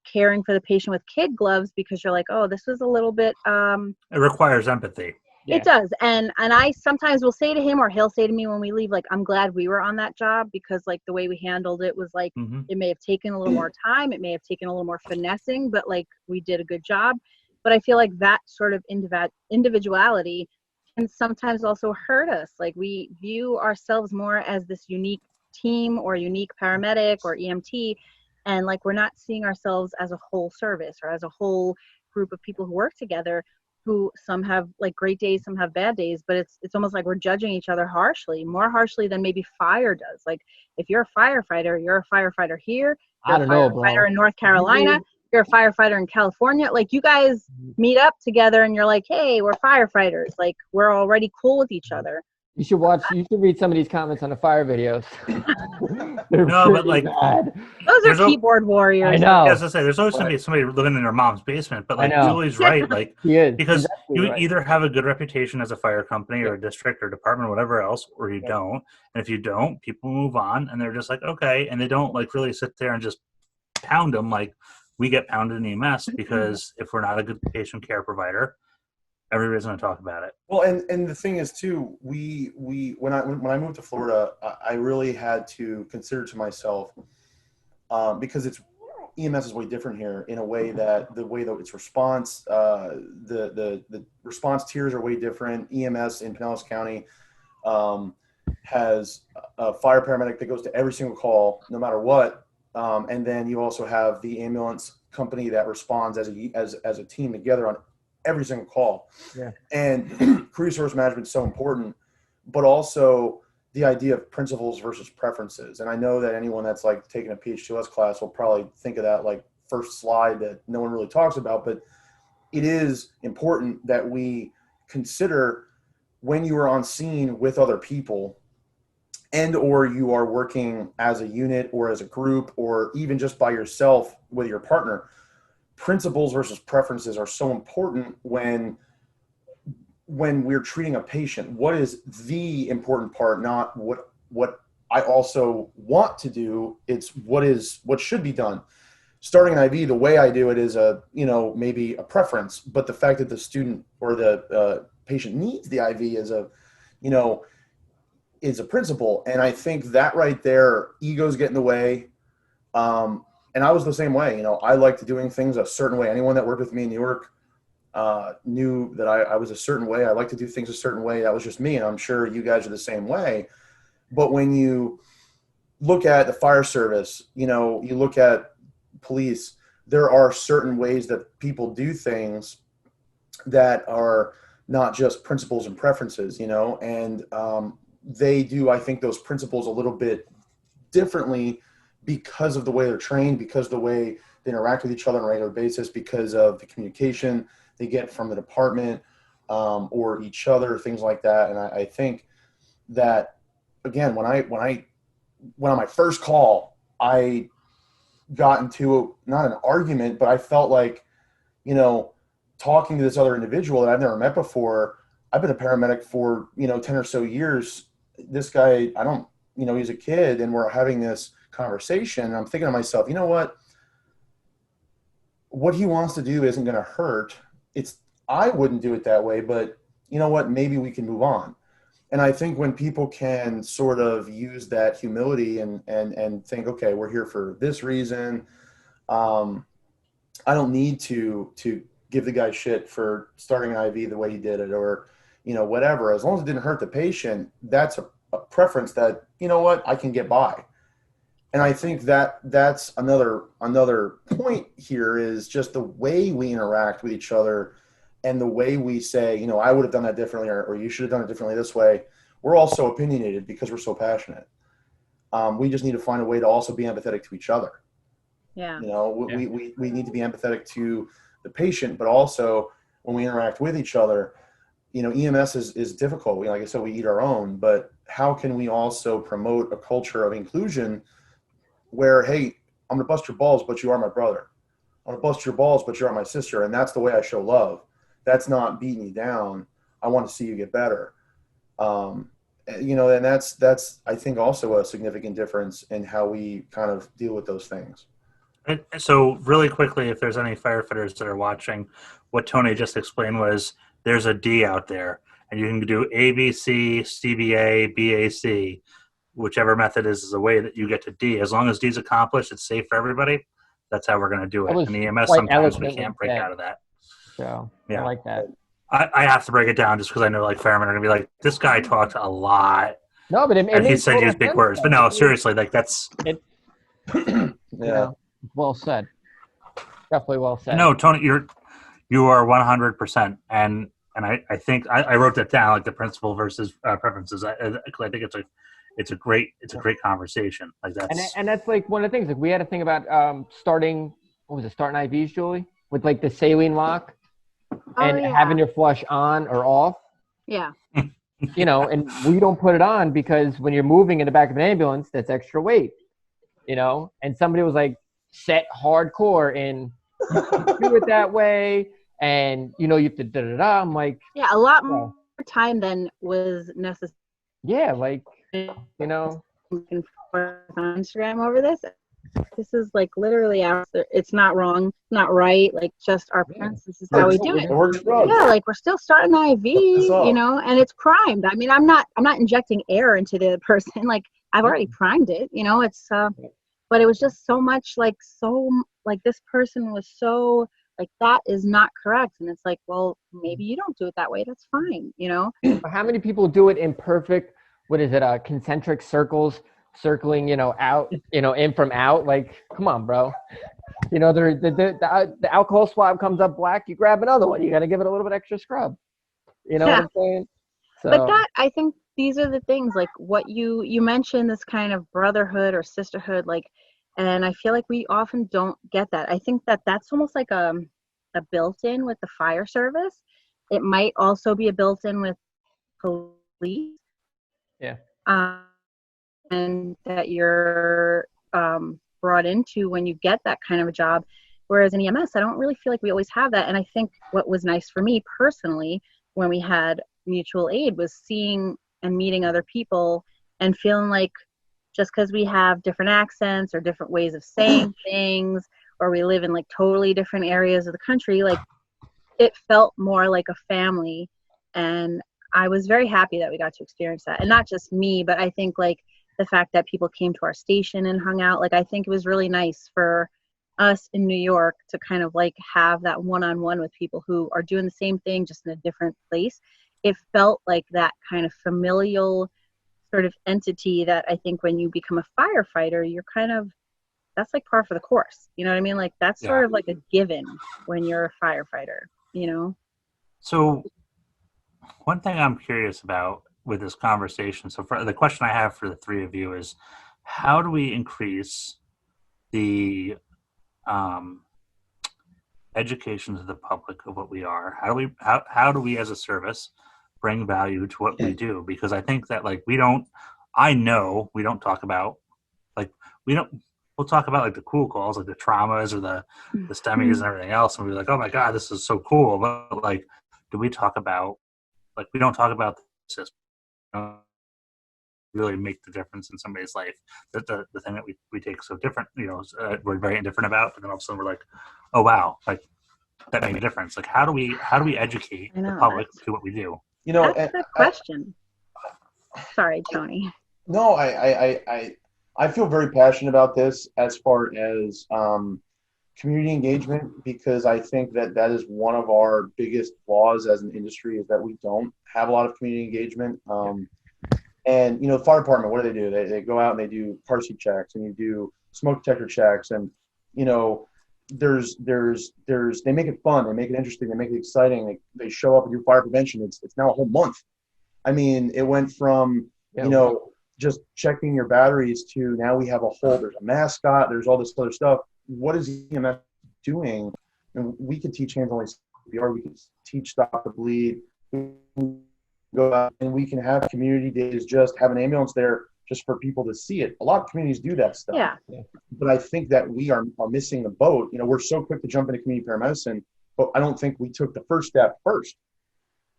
caring for the patient with kid gloves, because you're oh, this was a little bit it requires empathy. It does. And I sometimes will say to him, or he'll say to me when we leave, I'm glad we were on that job, because the way we handled it was it may have taken a little more time, it may have taken a little more finessing, but we did a good job. But I feel that sort of individuality can sometimes also hurt us. We view ourselves more as this unique team or unique paramedic or EMT, and we're not seeing ourselves as a whole service, or as a whole group of people who work together, who some have great days, some have bad days, but it's almost we're judging each other harshly, more harshly than maybe fire does. If you're a firefighter here, you're a firefighter in North Carolina, you're a firefighter in California. You guys meet up together and you're hey, we're firefighters. We're already cool with each other. You should read some of these comments on the fire videos. Bad. Those are keyboard warriors. I know. As I say, there's always going to be somebody living in their mom's basement, but Julie's right. He is. Because exactly you right. either have a good reputation as a fire company or a district or department, or whatever else, or you don't. And if you don't, people move on, and they're just okay, and they don't really sit there and just pound them we get pounded in EMS, because if we're not a good patient care provider, everybody's going to talk about it. Well, and the thing is too, we when I moved to Florida, I really had to consider to myself, because EMS is way different here in a way that the way that its response, the response tiers are way different. EMS in Pinellas County has a fire paramedic that goes to every single call, no matter what. And then you also have the ambulance company that responds as a team together on every single call. Yeah. And crew resource management is so important, but also the idea of principles versus preferences. And I know that anyone that's like taking a PH2S class will probably think of that like first slide that no one really talks about, but it is important that we consider when you are on scene with other people and or you are working as a unit or as a group or even just by yourself with your partner, principles versus preferences are so important when we're treating a patient. What is the important part, not what I also want to do, it's what should be done. Starting an IV, the way I do it is maybe a preference, but the fact that the student or the patient needs the IV is a principle. And I think that right there, egos get in the way. And I was the same way. I liked doing things a certain way. Anyone that worked with me in New York knew that I was a certain way. I like to do things a certain way. That was just me. And I'm sure you guys are the same way. But when you look at the fire service, you look at police, there are certain ways that people do things that are not just principles and preferences, and they do, I think, those principles a little bit differently because of the way they're trained, because of the way they interact with each other on a regular basis, because of the communication they get from the department or each other, things like that. And I think that, again, when on my first call, I got into not an argument, but I felt like, talking to this other individual that I've never met before. I've been a paramedic for, 10 or so years. This guy, he's a kid, and we're having this conversation. And I'm thinking to myself, what he wants to do isn't going to hurt. I wouldn't do it that way, but you know what? Maybe we can move on. And I think when people can sort of use that humility and think, okay, we're here for this reason. I don't need to give the guy shit for starting an IV the way he did it, or, whatever. As long as it didn't hurt the patient, that's a preference that, I can get by. And I think that that's another point here is just the way we interact with each other and the way we say, I would have done that differently, or you should have done it differently this way. We're all so opinionated because we're so passionate. We just need to find a way to also be empathetic to each other. Yeah. We need to be empathetic to the patient, but also when we interact with each other, EMS is difficult. Like I said, we eat our own, but how can we also promote a culture of inclusion where, hey, I'm going to bust your balls, but you are my brother. I'm going to bust your balls, but you are my sister. And that's the way I show love. That's not beating you down. I want to see you get better. And that's, I think, also a significant difference in how we kind of deal with those things. So really quickly, if there's any firefighters that are watching, what Tony just explained was there's a D out there, and you can do ABC, CBA, BAC, whichever method is the way that you get to D. As long as D is accomplished, it's safe for everybody. That's how we're going to do it. In EMS, sometimes we can't break out of that. So yeah. I like that. I have to break it down just because I know like firemen are going to be like, this guy talked a lot. No, but and he said use big words. But no, seriously, like that's well said. Definitely well said. No, Tony, you are 100%, and I think I wrote that down, like the principle versus preferences. I think it's a great conversation. Like that's and that's like one of the things. Like we had to think about starting IVs, Julie, with like the saline lock and having your flush on or off. Yeah. And we don't put it on because when you're moving in the back of an ambulance, that's extra weight. And somebody was like set hardcore in do it that way, and you have to da-da-da. I'm like, yeah, a lot more time than was necessary. Yeah, like looking for on Instagram over this. This is like literally it's not wrong, not right, like just our parents. This is how we do it. Yeah, like we're still starting the IV, and it's primed. I mean, I'm not injecting air into the person. Like I've already primed it, it's but it was just so much like this person was so like, that is not correct. And it's like, well, maybe you don't do it that way. That's fine, you know? How many people do it in perfect, what is it, concentric circles, circling, out, in from out? Like, come on, bro. The alcohol swab comes up black, you grab another one. You got to give it a little bit extra scrub. You know what I'm saying? So, But I think these are the things, like what you mentioned, this kind of brotherhood or sisterhood, like, and I feel like we often don't get that. I think that that's almost like a built-in with the fire service. It might also be a built-in with police. Yeah. And that you're brought into when you get that kind of a job. Whereas in EMS, I don't really feel like we always have that. And I think what was nice for me personally when we had mutual aid was seeing and meeting other people and feeling like just because we have different accents or different ways of saying things, or we live in like totally different areas of the country, like it felt more like a family. And I was very happy that we got to experience that. And not just me, but I think like the fact that people came to our station and hung out, like I think it was really nice for us in New York to kind of like have that one-on-one with people who are doing the same thing just in a different place. It felt like that kind of familial sort of entity that I think when you become a firefighter, you're kind of, that's like par for the course. You know what I mean? Like that's sort of like a given when you're a firefighter, you know? So one thing I'm curious about with this conversation, so for the question I have for the three of you is, how do we increase the education to the public of what we are? How do we as a service bring value to what we do? Because I think that like I know we don't talk about, like we'll talk about like the cool calls, like the traumas or the STEMIs and everything else, and we're like, oh my God, this is so cool. But like, do we talk about, like, we don't talk about the system, really make the difference in somebody's life. That the thing that we take so different, we're very indifferent about, but then all of a sudden we're like, oh wow, like that made a difference. Like how do we educate the public to what we do? That's a good question. Sorry, Tony. No, I feel very passionate about this as far as community engagement, because I think that is one of our biggest flaws as an industry, is that we don't have a lot of community engagement. And, the fire department, what do? They go out and they do car seat checks, and you do smoke detector checks, and, there's they make it fun, they make it interesting, they make it exciting. They show up and do fire prevention. It's now a whole month. I mean, it went from, just checking your batteries to now we have there's a mascot, there's all this other stuff. What is EMS doing? And we can teach hands-on CPR, we can teach stop the bleed, go out and we can have community days, just have an ambulance there just for people to see it. A lot of communities do that stuff. Yeah. But I think that we are missing the boat. We're so quick to jump into community paramedicine, but I don't think we took the first step first.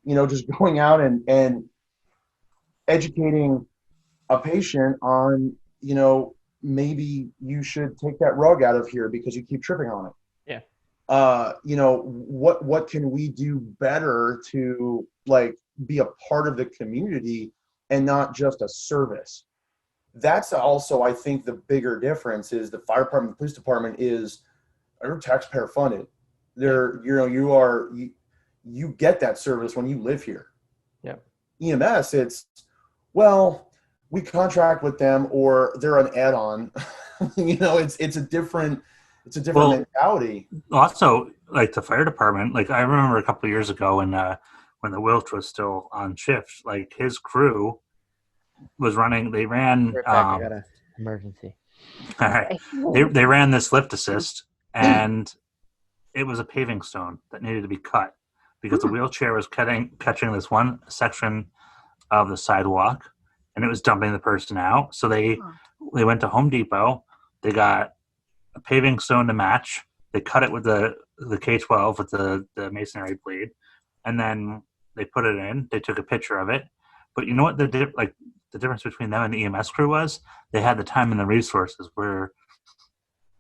Just going out and educating a patient on, maybe you should take that rug out of here because you keep tripping on it. Yeah. What can we do better to like be a part of the community and not just a service? That's also, I think, the bigger difference is the fire department, the police department are taxpayer funded. You get that service when you live here. Yeah. EMS, it's, well, we contract with them or they're an add-on. It's a different mentality. Also, like the fire department, like I remember a couple of years ago when the Wilch was still on shift, like his crew was running. They ran. I got an emergency. All right. They ran this lift assist, and it was a paving stone that needed to be cut because the wheelchair was catching this one section of the sidewalk, and it was dumping the person out. So they went to Home Depot. They got a paving stone to match. They cut it with the K-12 with the masonry bleed, and then they put it in. They took a picture of it. But you know what the difference between them and the EMS crew was? They had the time and the resources, where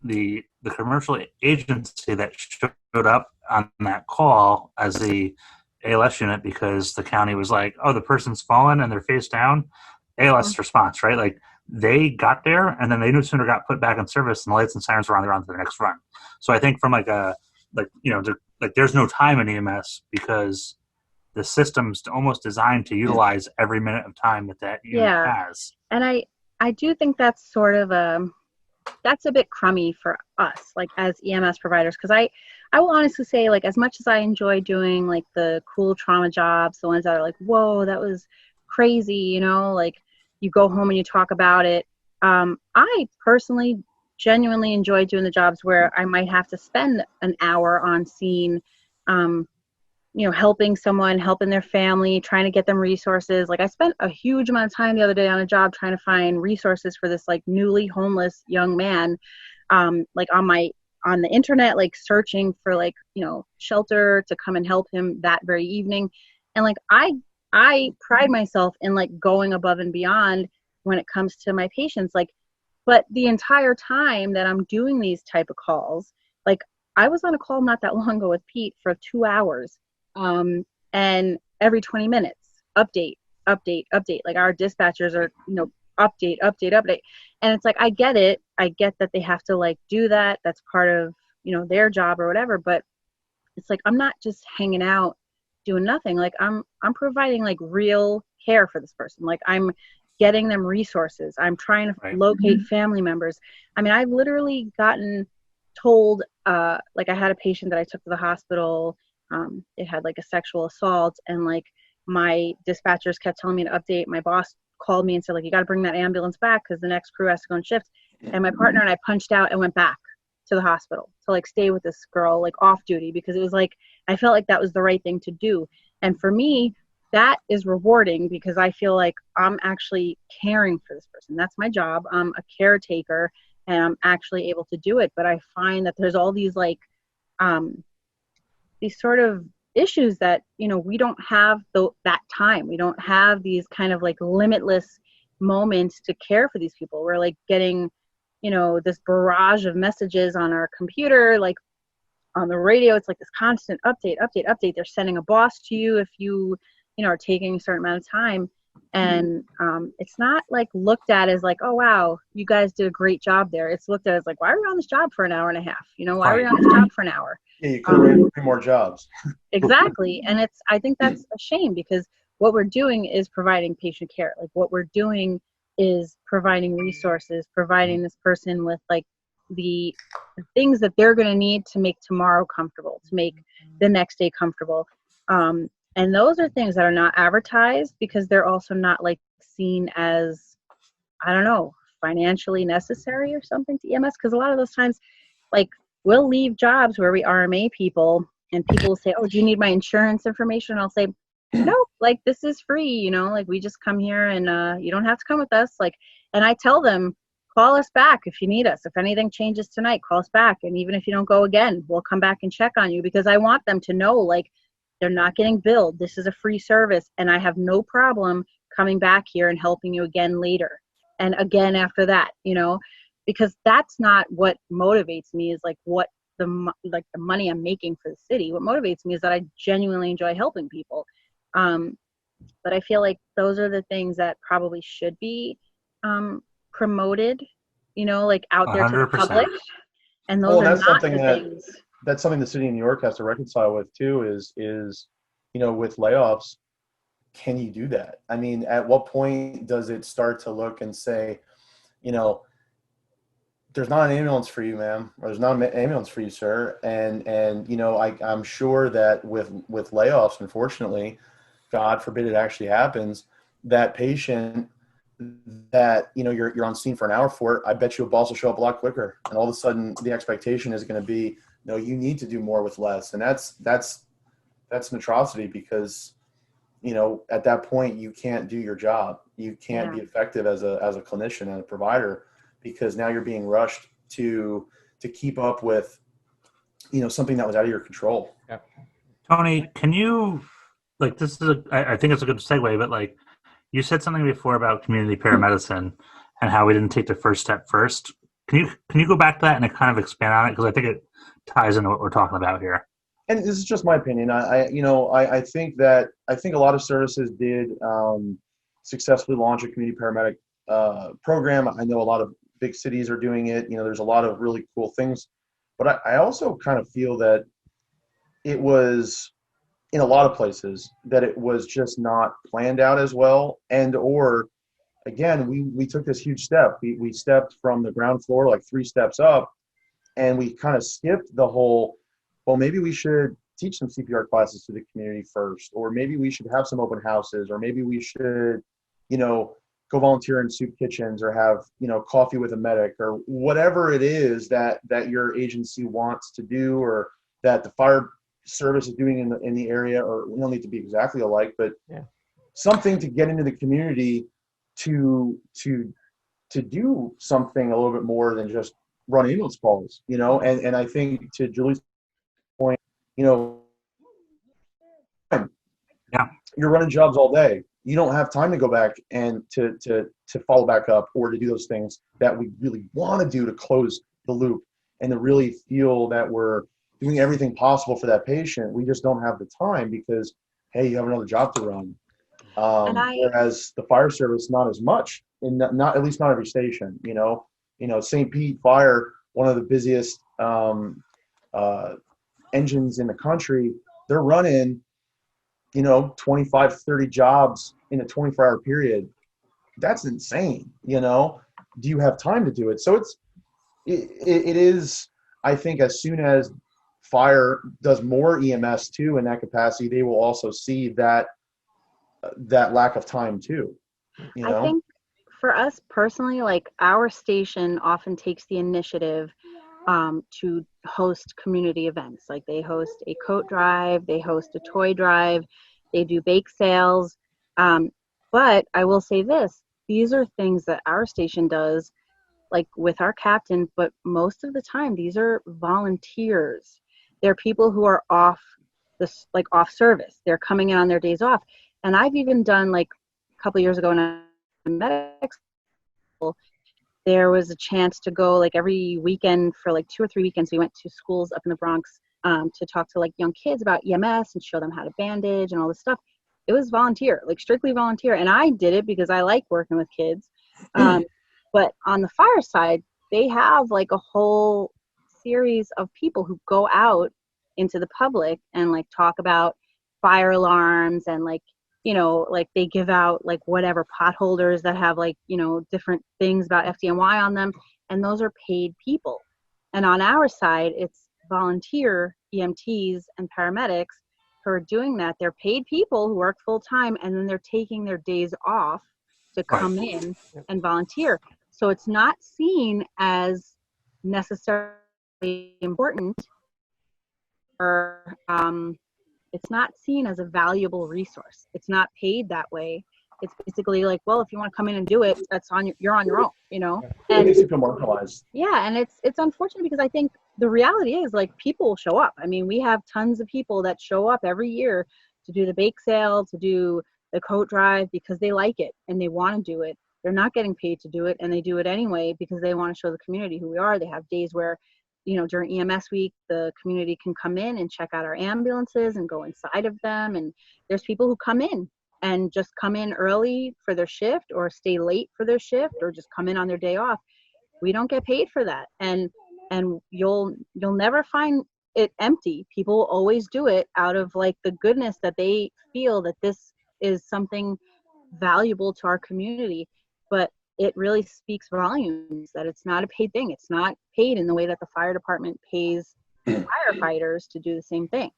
the commercial agency that showed up on that call as the ALS unit, because the county was like, oh, the person's fallen and they're face down, ALS response, right? Like they got there and then they no sooner got put back in service and the lights and sirens were on, they're on to the next run. So I think from there's no time in EMS because the system's almost designed to utilize every minute of time that unit has. And I do think that's sort of that's a bit crummy for us, like as EMS providers, because I will honestly say, like, as much as I enjoy doing like the cool trauma jobs, the ones that are like, whoa, that was crazy, you know, like you go home and you talk about it. I personally genuinely enjoy doing the jobs where I might have to spend an hour on scene, helping someone, helping their family, trying to get them resources. Like I spent a huge amount of time the other day on a job trying to find resources for this like newly homeless young man, like on the internet, like searching for like, shelter to come and help him that very evening. And like, I pride myself in like going above and beyond when it comes to my patients. Like, but the entire time that I'm doing these type of calls, like I was on a call not that long ago with Pete for 2 hours. And every 20 minutes, update. Like our dispatchers are, update. And it's like, I get it. I get that they have to like do that. That's part of, their job or whatever. But it's like, I'm not just hanging out doing nothing. Like I'm providing like real care for this person. Like I'm getting them resources. I'm trying to locate family members. I mean, I've literally gotten told, like I had a patient that I took to the hospital. It had like a sexual assault, and like my dispatchers kept telling me to update. My boss called me and said, like, you got to bring that ambulance back because the next crew has to go on shift. And my partner and I punched out and went back to the hospital to like stay with this girl, like off duty, because it was like, I felt like that was the right thing to do. And for me, that is rewarding because I feel like I'm actually caring for this person. That's my job. I'm a caretaker and I'm actually able to do it. But I find that there's all these like, these sort of issues that, we don't have that time. We don't have these kind of like limitless moments to care for these people. We're like getting, this barrage of messages on our computer, like on the radio. It's like this constant update. They're sending a boss to you if you, are taking a certain amount of time. And it's not like looked at as like, oh, wow, you guys did a great job there. It's looked at as like, why are we on this job for an hour and a half? Why are we on this job for an hour? Yeah, you could have ran 3 more jobs. Exactly. And I think that's a shame because what we're doing is providing patient care. Like what we're doing is providing resources, providing this person with like the things that they're going to need to make tomorrow comfortable, to make the next day comfortable. And those are things that are not advertised because they're also not like seen as, I don't know, financially necessary or something to EMS. Because a lot of those times, like we'll leave jobs where we RMA people and people will say, oh, do you need my insurance information? And I'll say, no, like this is free, like we just come here and you don't have to come with us. Like, and I tell them, call us back if you need us. If anything changes tonight, call us back. And even if you don't go again, we'll come back and check on you because I want them to know like they're not getting billed. This is a free service and I have no problem coming back here and helping you again later. And again after that, because that's not what motivates me is like what the money I'm making for the city. What motivates me is that I genuinely enjoy helping people. But I feel like those are the things that probably should be promoted, like out there 100%. To the public. And those are not the things. That's something the city of New York has to reconcile with too is with layoffs, can you do that? I mean, at what point does it start to look and say, there's not an ambulance for you, ma'am, or there's not an ambulance for you, sir. And I'm sure that with layoffs, unfortunately, God forbid it actually happens, that patient that, you're on scene for an hour for it, I bet you a boss will show up a lot quicker. And all of a sudden the expectation is going to be, no, you need to do more with less. And that's an atrocity because, at that point you can't do your job. You can't be effective as a clinician and a provider because now you're being rushed to keep up with, something that was out of your control. Yeah. Tony, can you, like, this is I think it's a good segue, but like you said something before about community paramedicine and how we didn't take the first step first. Can you go back to that and kind of expand on it? Because I think it ties into what we're talking about here. And this is just my opinion. I think a lot of services did successfully launch a community paramedic program. I know a lot of big cities are doing it. There's a lot of really cool things, but I also kind of feel that it was, in a lot of places, that it was just not planned out as well. And or again, we took this huge step. We stepped from the ground floor like 3 steps up, and we kind of skipped the whole, well, maybe we should teach some CPR classes to the community first, or maybe we should have some open houses, or maybe we should, go volunteer in soup kitchens, or have, coffee with a medic, or whatever it is that your agency wants to do, or that the fire service is doing in the area. Or we don't need to be exactly alike, but something to get into the community to do something a little bit more than just run ambulance calls, and I think, to Julie's point, you're running jobs all day. You don't have time to go back and to follow back up, or to do those things that we really want to do to close the loop, and to really feel that we're doing everything possible for that patient. We just don't have the time because, hey, you have another job to run. Whereas the fire service, not as much, and not at least not every station. St. Pete Fire, one of the busiest engines in the country, they're running 25, 30 jobs in a 24-hour period. That's insane. Do you have time to do it? So it is, I think, as soon as fire does more EMS too in that capacity, they will also see that lack of time too. I think for us personally, like, our station often takes the initiative to host community events. Like, they host a coat drive, they host a toy drive, they do bake sales. But I will say this, these are things that our station does, like with our captain, but most of the time these are volunteers. They're people who are off service. They're coming in on their days off. And I've even done, like, a couple of years ago in a medic school, there was a chance to go, like, every weekend for like 2 or 3 weekends. We went to schools up in the Bronx to talk to, like, young kids about EMS and show them how to bandage and all this stuff. It was volunteer, like strictly volunteer. And I did it because I like working with kids. But on the fire side, they have like a whole series of people who go out into the public and, like, talk about fire alarms, and like they give out, like, whatever pot holders that have, like, different things about FDNY on them, and those are paid people. And on our side, it's volunteer EMTs and paramedics who are doing that. They're paid people who work full time, and then they're taking their days off to come in and volunteer. So it's not seen as necessarily important, or it's not seen as a valuable resource. It's not paid that way. It's basically like, well, if you want to come in and do it, you're on your own, It makes you feel marginalized. Yeah, and it's unfortunate, because I think the reality is, like, people show up. I mean, we have tons of people that show up every year to do the bake sale, to do the coat drive, because they like it and they want to do it. They're not getting paid to do it, and they do it anyway because they want to show the community who we are. They have days where, during EMS week, the community can come in and check out our ambulances and go inside of them. And there's people who come in and just come in early for their shift, or stay late for their shift, or just come in on their day off. We don't get paid for that. And you'll never find it empty. People always do it out of, like, the goodness that they feel that this is something valuable to our community. But it really speaks volumes that it's not a paid thing. It's not paid in the way that the fire department pays firefighters to do the same thing.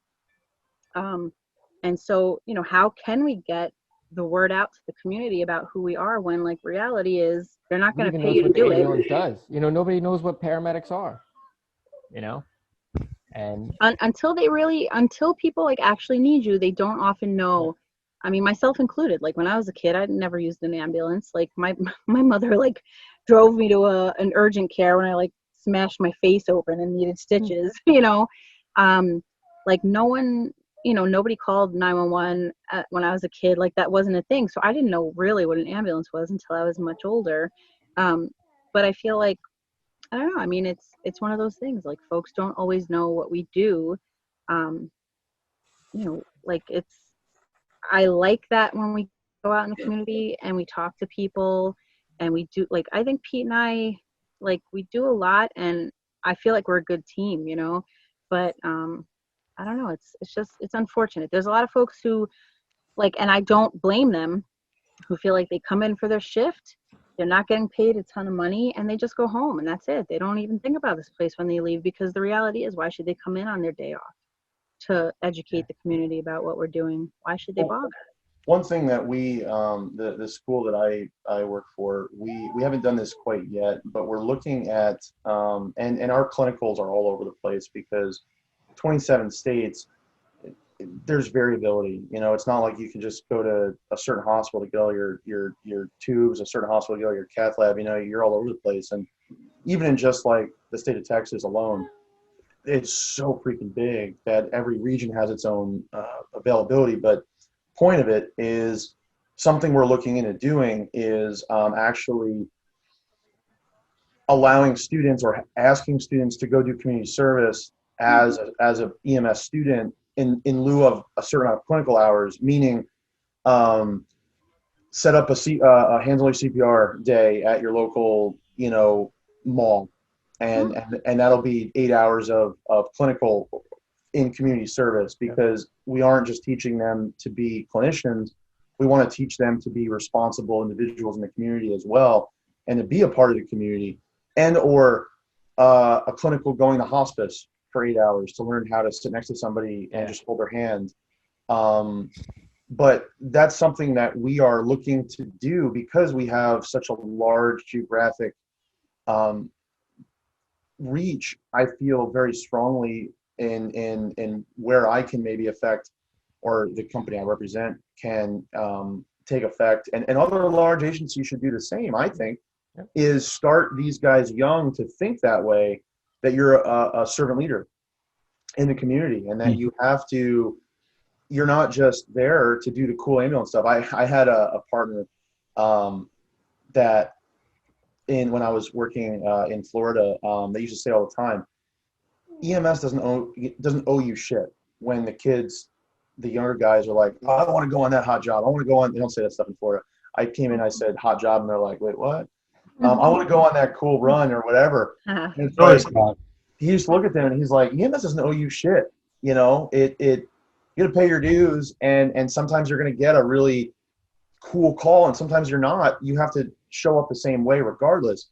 And so, how can we get the word out to the community about who we are, when, like, reality is they're not going to pay you to do it. Does. Nobody knows what paramedics are, and until people, like, actually need you, they don't often know. I mean, myself included. Like, when I was a kid, I'd never used an ambulance. Like, my mother, like, drove me to an urgent care when I, like, smashed my face open and needed stitches. Like, no one, nobody called 911 when I was a kid. Like, that wasn't a thing. So I didn't know really what an ambulance was until I was much older. But I feel like, I don't know. I mean, it's one of those things. Like, folks don't always know what we do. Like, I like that when we go out in the community and we talk to people And we do, like, I think Pete and I, like, we do a lot, and I feel like we're a good team, you know, but I don't know, it's unfortunate. There's a lot of folks who, like, and I don't blame them, who feel like they come in for their shift, they're not getting paid a ton of money, and they just go home, and that's it. They don't even think about this place when they leave, because the reality is, why should they come in on their day off to educate the community about what we're doing? Why should they bother? One thing that we, the school that I work for, we haven't done this quite yet, but we're looking at, and our clinicals are all over the place, because 27 states, there's variability. You know, it's not like you can just go to a certain hospital to get all your tubes, a certain hospital to get all your cath lab. You know, you're all over the place. And even in just like the state of Texas alone, it's so freaking big that every region has its own availability. But point of it is, something we're looking into doing is actually allowing students, or asking students, to go do community service as a EMS student in lieu of a certain amount of clinical hours, meaning set up a hands-only CPR day at your local, you know, mall, and that'll be 8 hours of clinical in community service, because we aren't just teaching them to be clinicians. We want to teach them to be responsible individuals in the community as well, and to be a part of the community, and or a clinical going to hospice for 8 hours to learn how to sit next to somebody and just hold their hand. But that's something that we are looking to do, because we have such a large geographic reach. I feel very strongly in where I can maybe affect, or the company I represent can take effect. And other large agencies should do the same, I think, is start these guys young to think that way, that you're a servant leader in the community, and that you have to, you're not just there to do the cool ambulance stuff. I had a partner that when I was working in Florida, they used to say all the time, EMS doesn't owe you shit. When the kids, the younger guys, are like, oh, I don't want to go on that hot job. I want to go on, they don't say that stuff in Florida. I came in, I said hot job, and they're like, wait, what? I want to go on that cool run or whatever. And it's like, he used to look at them and he's like, EMS doesn't owe you shit. You know, you got to pay your dues, and sometimes you're going to get a really cool call, and sometimes you're not. You have to show up the same way regardless.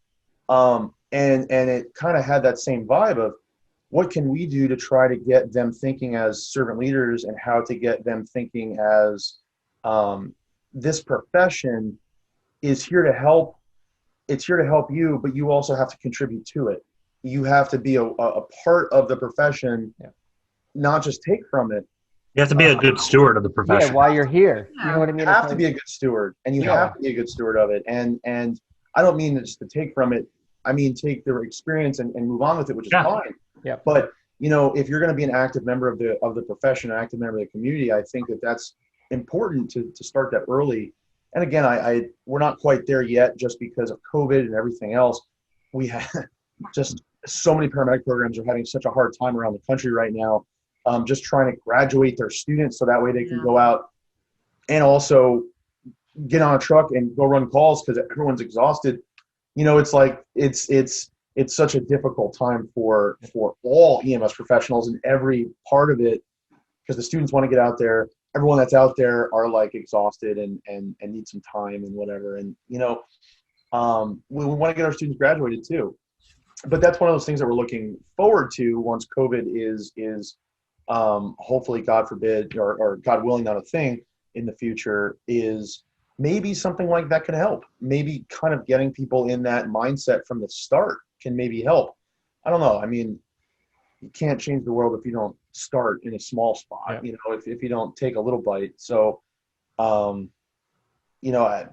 And it kind of had that same vibe of, what can we do to try to get them thinking as servant leaders, and how to get them thinking as this profession is here to help. It's here to help you, but you also have to contribute to it. You have to be a part of the profession, not just take from it. You have to be a good steward of the profession. Yeah, while you're here. You know what I mean? You have to be a good steward, and you have to be a good steward of it. And I don't mean just to take from it. I mean, take their experience and move on with it, which is fine. Yeah. But, you know, if you're going to be an active member of the profession, an active member of the community, I think that's important to start that early. And again, we're not quite there yet, just because of COVID and everything else. We have just so many paramedic programs are having such a hard time around the country right now, just trying to graduate their students so that way they can go out and also get on a truck and go run calls, because everyone's exhausted. You know, it's like it's such a difficult time for all EMS professionals in every part of it, because the students want to get out there. Everyone that's out there are like exhausted and need some time and whatever. And, you know, we want to get our students graduated too. But that's one of those things that we're looking forward to once COVID is hopefully, God forbid, or God willing, not a thing in the future, is maybe something like that can help. Maybe kind of getting people in that mindset from the start can maybe help. I don't know. I mean, you can't change the world if you don't start in a small spot, you know, if you don't take a little bite. So, you know,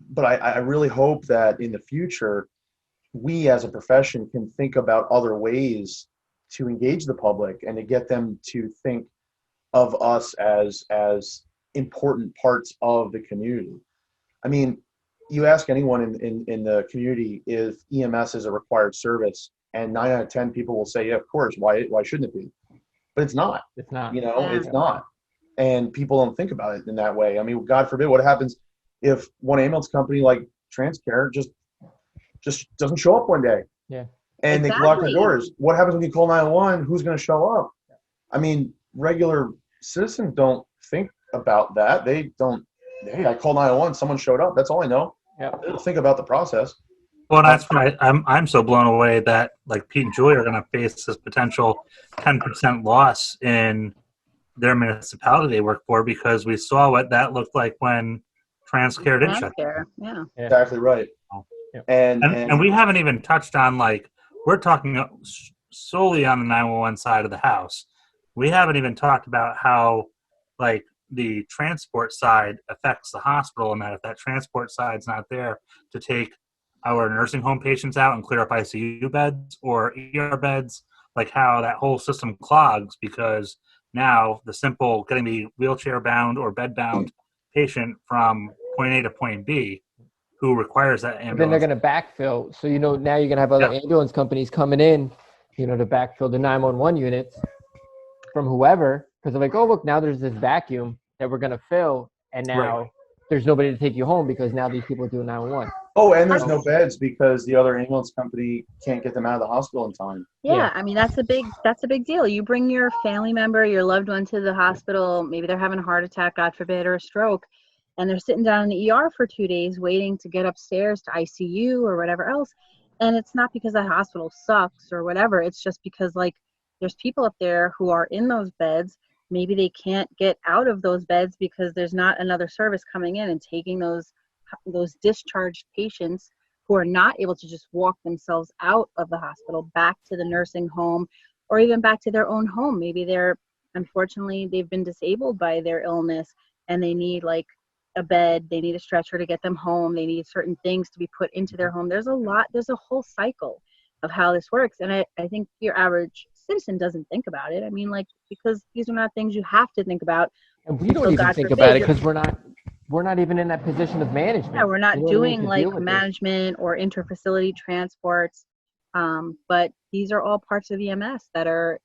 but I really hope that in the future, we as a profession can think about other ways to engage the public and to get them to think of us as important parts of the community. I mean, you ask anyone in the community if EMS is a required service, and 9 out of 10 people will say, yeah, of course. Why shouldn't it be? But it's not. It's not. You know, it's not. And people don't think about it in that way. I mean, God forbid, what happens if one ambulance company like TransCare just doesn't show up one day. Yeah. And they lock the Exactly. doors. What happens when you call 911? Who's going to show up? I mean, regular citizens don't think about that. They don't, hey, I called 911, someone showed up. That's all I know. Yeah. They don't think about the process. Well, that's why I'm so blown away that like Pete and Julie are going to face this potential 10% loss in their municipality they work for, because we saw what that looked like when TransCare did shut down. TransCare, yeah. Exactly right. Yep. And we haven't even touched on, like, we're talking solely on the 911 side of the house. We haven't even talked about how, like, the transport side affects the hospital, and that if that transport side's not there to take our nursing home patients out and clear up ICU beds or ER beds, like how that whole system clogs, because now the simple getting the wheelchair bound or bed bound patient from point A to point B, who requires that ambulance. Then they're going to backfill. So, now you're going to have other ambulance companies coming in, to backfill the 911 units from whoever, because they're like, oh, look, now there's this vacuum that we're going to fill, and now there's nobody to take you home because now these people are doing 911. Oh, and there's no beds because the other ambulance company can't get them out of the hospital in time. Yeah, I mean, that's a big deal. You bring your family member, your loved one to the hospital, maybe they're having a heart attack, God forbid, or a stroke, and they're sitting down in the ER for 2 days waiting to get upstairs to ICU or whatever else. And it's not because the hospital sucks or whatever. It's just because, like, there's people up there who are in those beds. Maybe they can't get out of those beds because there's not another service coming in and taking those discharged patients who are not able to just walk themselves out of the hospital back to the nursing home or even back to their own home. Maybe unfortunately, they've been disabled by their illness and they need, like, a bed, they need a stretcher to get them home, they need certain things to be put into their home. There's a whole cycle of how this works. And I think your average citizen doesn't think about it. I mean, like, because these are not things you have to think about. And we don't even think about it because we're not even in that position of management. Yeah, we're not doing like management or interfacility transports. But these are all parts of EMS that are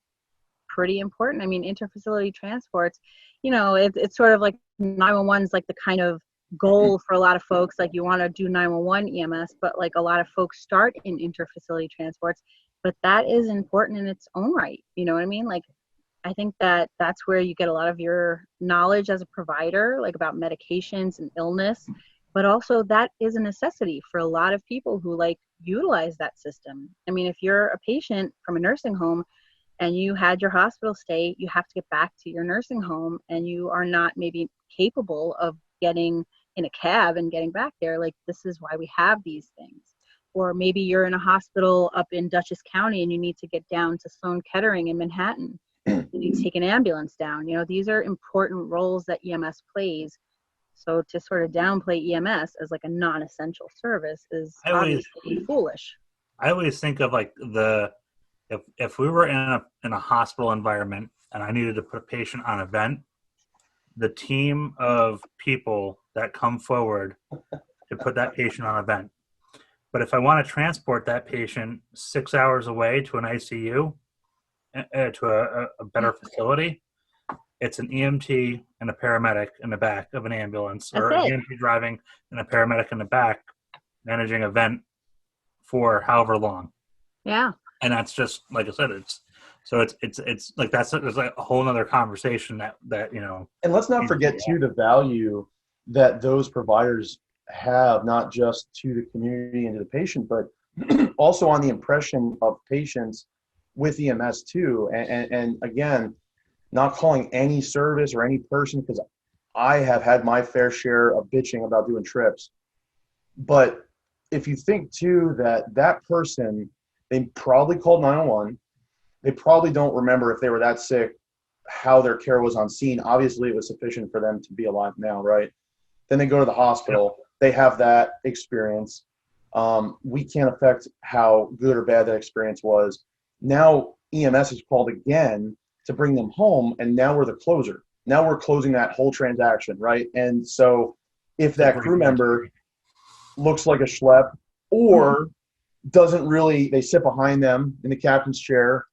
pretty important. I mean, interfacility transports, it's sort of like 911 is like the kind of goal for a lot of folks. Like, you want to do 911 EMS, but like a lot of folks start in interfacility transports, but that is important in its own right. You know what I mean? Like, I think that's where you get a lot of your knowledge as a provider, like about medications and illness, but also that is a necessity for a lot of people who like utilize that system. I mean, if you're a patient from a nursing home and you had your hospital stay, you have to get back to your nursing home and you are not maybe capable of getting in a cab and getting back there. Like, this is why we have these things. Or maybe you're in a hospital up in Dutchess County and you need to get down to Sloan Kettering in Manhattan. You need to take an ambulance down. These are important roles that EMS plays. So to sort of downplay EMS as like a non-essential service is obviously foolish. I always think of like if we were in a hospital environment and I needed to put a patient on a vent, the team of people that come forward to put that patient on a vent. But if I want to transport that patient 6 hours away to an ICU, to a better facility, it's an EMT and a paramedic in the back of an ambulance, or an EMT driving and a paramedic in the back managing a vent for however long. Yeah. And that's just, like I said, it's like there's like a whole nother conversation that And let's not forget too the value that those providers have, not just to the community and to the patient, but also on the impression of patients with EMS too. And again, not calling any service or any person, because I have had my fair share of bitching about doing trips. But if you think too that person, they probably called 911. They probably don't remember if they were that sick, how their care was on scene. Obviously, it was sufficient for them to be alive now, right? Then they go to the hospital. Yep. They have that experience. We can't affect how good or bad that experience was. Now EMS is called again to bring them home, and now we're the closer. Now we're closing that whole transaction, right? And so if that crew member looks like a schlep or doesn't really, they sit behind them in the captain's chair,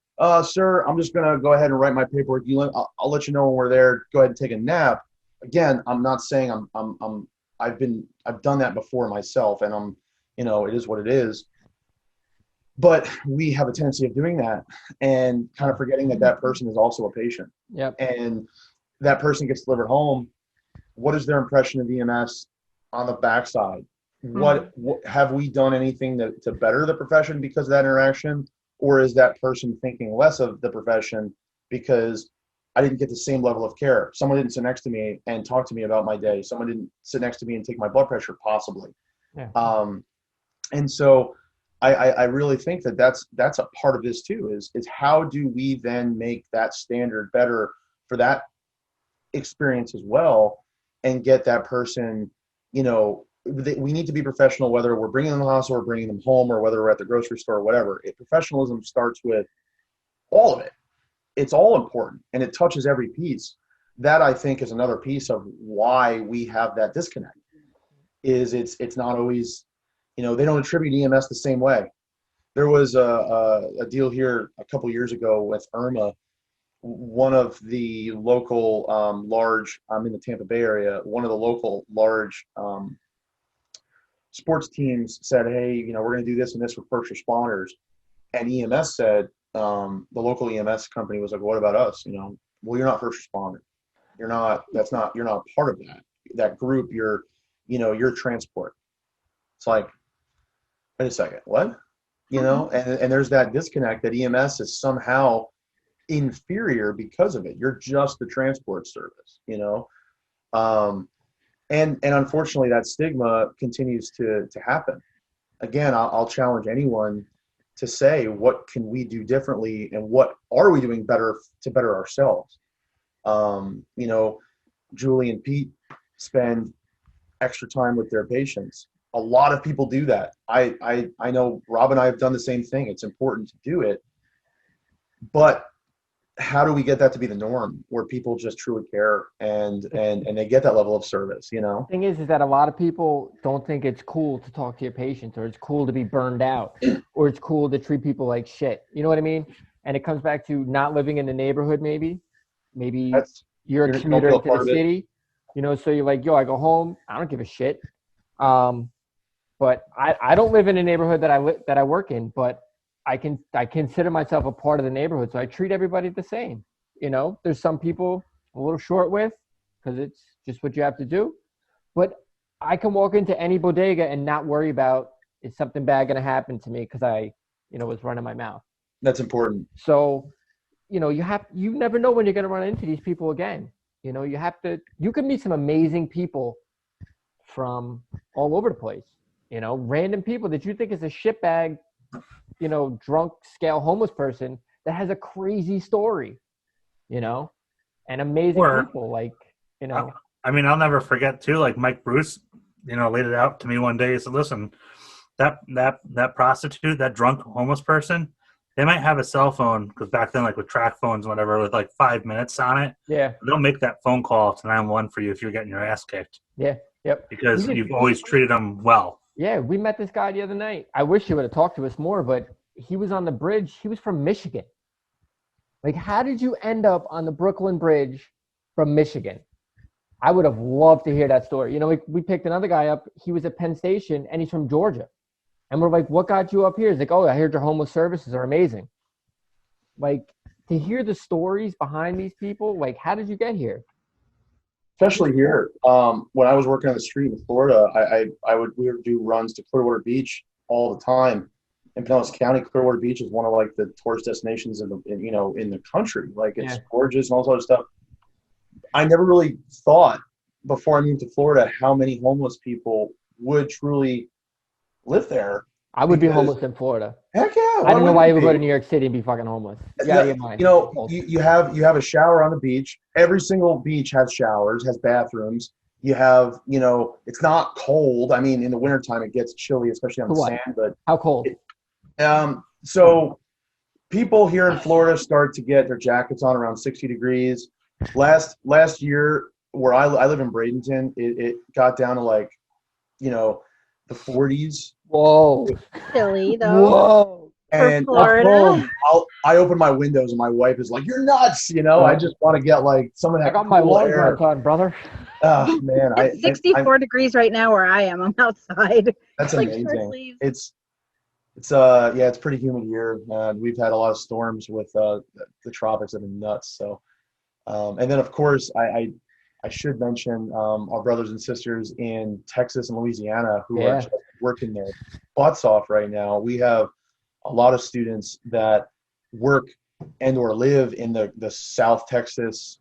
sir, I'm just going to go ahead and write my paperwork. I'll let you know when we're there. Go ahead and take a nap. Again, I'm not saying I I've done that before myself, and I'm, it is what it is. But we have a tendency of doing that and kind of forgetting that that person is also a patient. Yep. And that person gets delivered home. What is their impression of EMS on the backside? What have we done anything to better the profession because of that interaction? Or is that person thinking less of the profession because I didn't get the same level of care? Someone didn't sit next to me and talk to me about my day. Someone didn't sit next to me and take my blood pressure, possibly. Yeah. And so I really think that that's a part of this too, is how do we then make that standard better for that experience as well, and get that person, we need to be professional, whether we're bringing them to the hospital or bringing them home, or whether we're at the grocery store or whatever. Professionalism starts with all of it. It's all important, and it touches every piece. That, I think, is another piece of why we have that disconnect, is it's not always, they don't attribute EMS the same way. There was a deal here a couple years ago with Irma. One of the local large, I'm in the Tampa Bay area, one of the local large sports teams said, hey, we're going to do this and this for first responders. And EMS said, the local EMS company was like, what about us? Well, you're not first responder. You're not part of that group. You're transport. It's like, wait a second, what? And there's that disconnect that EMS is somehow inferior because of it. You're just the transport service, and unfortunately that stigma continues to happen. Again, I'll challenge anyone to say, what can we do differently, and what are we doing better to better ourselves? Julie and Pete spend extra time with their patients. A lot of people do that. I know Rob and I have done the same thing. It's important to do it, but how do we get that to be the norm, where people just truly care and they get that level of service? The thing is that a lot of people don't think it's cool to talk to your patients, or it's cool to be burned out, or it's cool to treat people like shit. You know what I mean? And it comes back to not living in the neighborhood. Maybe you're a commuter into the city, so you're like, yo, I go home, I don't give a shit. But I don't live in a neighborhood that I work in, but I consider myself a part of the neighborhood, so I treat everybody the same. There's some people a little short with, because it's just what you have to do. But I can walk into any bodega and not worry about, is something bad going to happen to me because I, was running my mouth. That's important. So, you never know when you're going to run into these people again. You can meet some amazing people from all over the place. Random people that you think is a shitbag, drunk scale homeless person that has a crazy story, and amazing people I'll never forget too, like Mike Bruce, laid it out to me one day. He said, listen, that prostitute, that drunk homeless person, they might have a cell phone, because back then, like with track phones and whatever, with like 5 minutes on it. Yeah. They'll make that phone call to 911 for you if you're getting your ass kicked. Yeah. Yep. Because you've always treated them well. Yeah, we met this guy the other night. I wish he would have talked to us more, but he was on the bridge. He was from Michigan. Like, how did you end up on the Brooklyn Bridge from Michigan? I would have loved to hear that story. We picked another guy up. He was at Penn Station, and he's from Georgia. And we're like, what got you up here? He's like, oh, I heard your homeless services are amazing. Like, to hear the stories behind these people, like, how did you get here? Especially here, when I was working on the street in Florida, we would do runs to Clearwater Beach all the time. In Pinellas County, Clearwater Beach is one of like the tourist destinations in the country. Like, it's gorgeous and all sorts of stuff. I never really thought before I moved to Florida how many homeless people would truly live there. I would be homeless in Florida. Heck yeah! I don't know why you would go to New York City and be fucking homeless. Yeah, you have a shower on the beach. Every single beach has showers, has bathrooms. You have, it's not cold. I mean, in the wintertime it gets chilly, especially on the sand. But how cold? So people here in Florida start to get their jackets on around 60 degrees. Last year, where I live in Bradenton, it got down to the 40s. Whoa. Silly though. Whoa. And Florida. I open my windows and my wife is like, "You're nuts!" You know, I just want to get like some of that. I got my cool long air. pants on, brother. Oh man, It's 64 degrees right now where I am. I'm outside. that's Like, amazing. short sleeves. It's pretty humid here. We've had a lot of storms with the tropics have been nuts. So, and then of course I should mention our brothers and sisters in Texas and Louisiana who are just working their butts off right now. We have a lot of students that work and or live in the South Texas,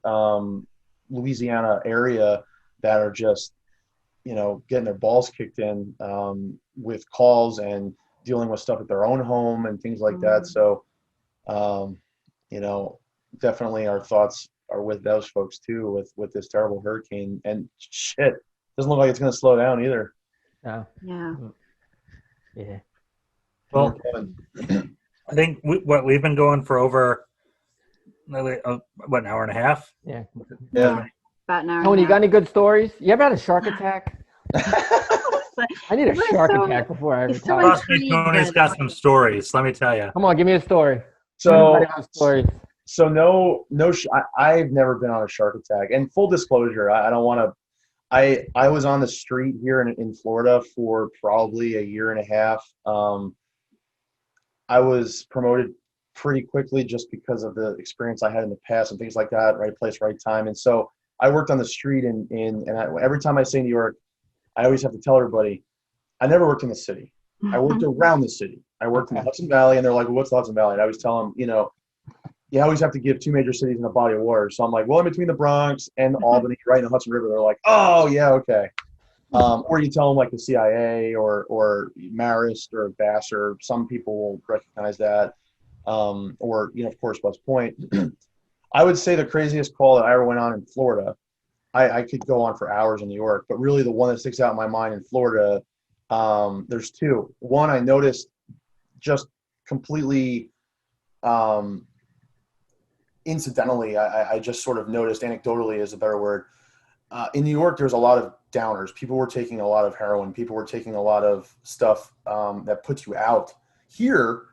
Louisiana area that are just, getting their balls kicked in with calls and dealing with stuff at their own home and things like that. So, definitely our thoughts are with those folks too, with this terrible hurricane. And shit, doesn't look like it's going to slow down either. No. Yeah. Yeah. Well, I think we've been going for over an hour and a half. Yeah. About an hour. Tony, you and got a any good stories? You ever had a shark attack? half. I need a We're shark so- attack before I he's so retire. Trust me, Tony's got some stories. Let me tell you. Come on, give me a story. So, Everybody has stories. so no, I've never been on a shark attack. And full disclosure, I don't want to. I was on the street here in Florida for probably a year and a half. I was promoted pretty quickly just because of the experience I had in the past and things like that. Right place, right time. And so I worked on the street every time I say New York, I always have to tell everybody, I never worked in the city. I worked around the city. I worked in the Hudson Valley, and they're like, well, what's the Hudson Valley? And I always tell them, you always have to give two major cities in a body of water. So I'm like, well, in between the Bronx and Albany, right in the Hudson River. They're like, oh, yeah, okay. Or you tell them like the CIA or Marist or Vassar. Some people will recognize that. Or, of course, West Point. I would say the craziest call that I ever went on in Florida, I could go on for hours in New York, but really the one that sticks out in my mind in Florida, there's two. One, I noticed just completely incidentally, I just sort of noticed, anecdotally is a better word, in New York, there's a lot of downers. People were taking a lot of heroin. People were taking a lot of stuff that puts you out. Here,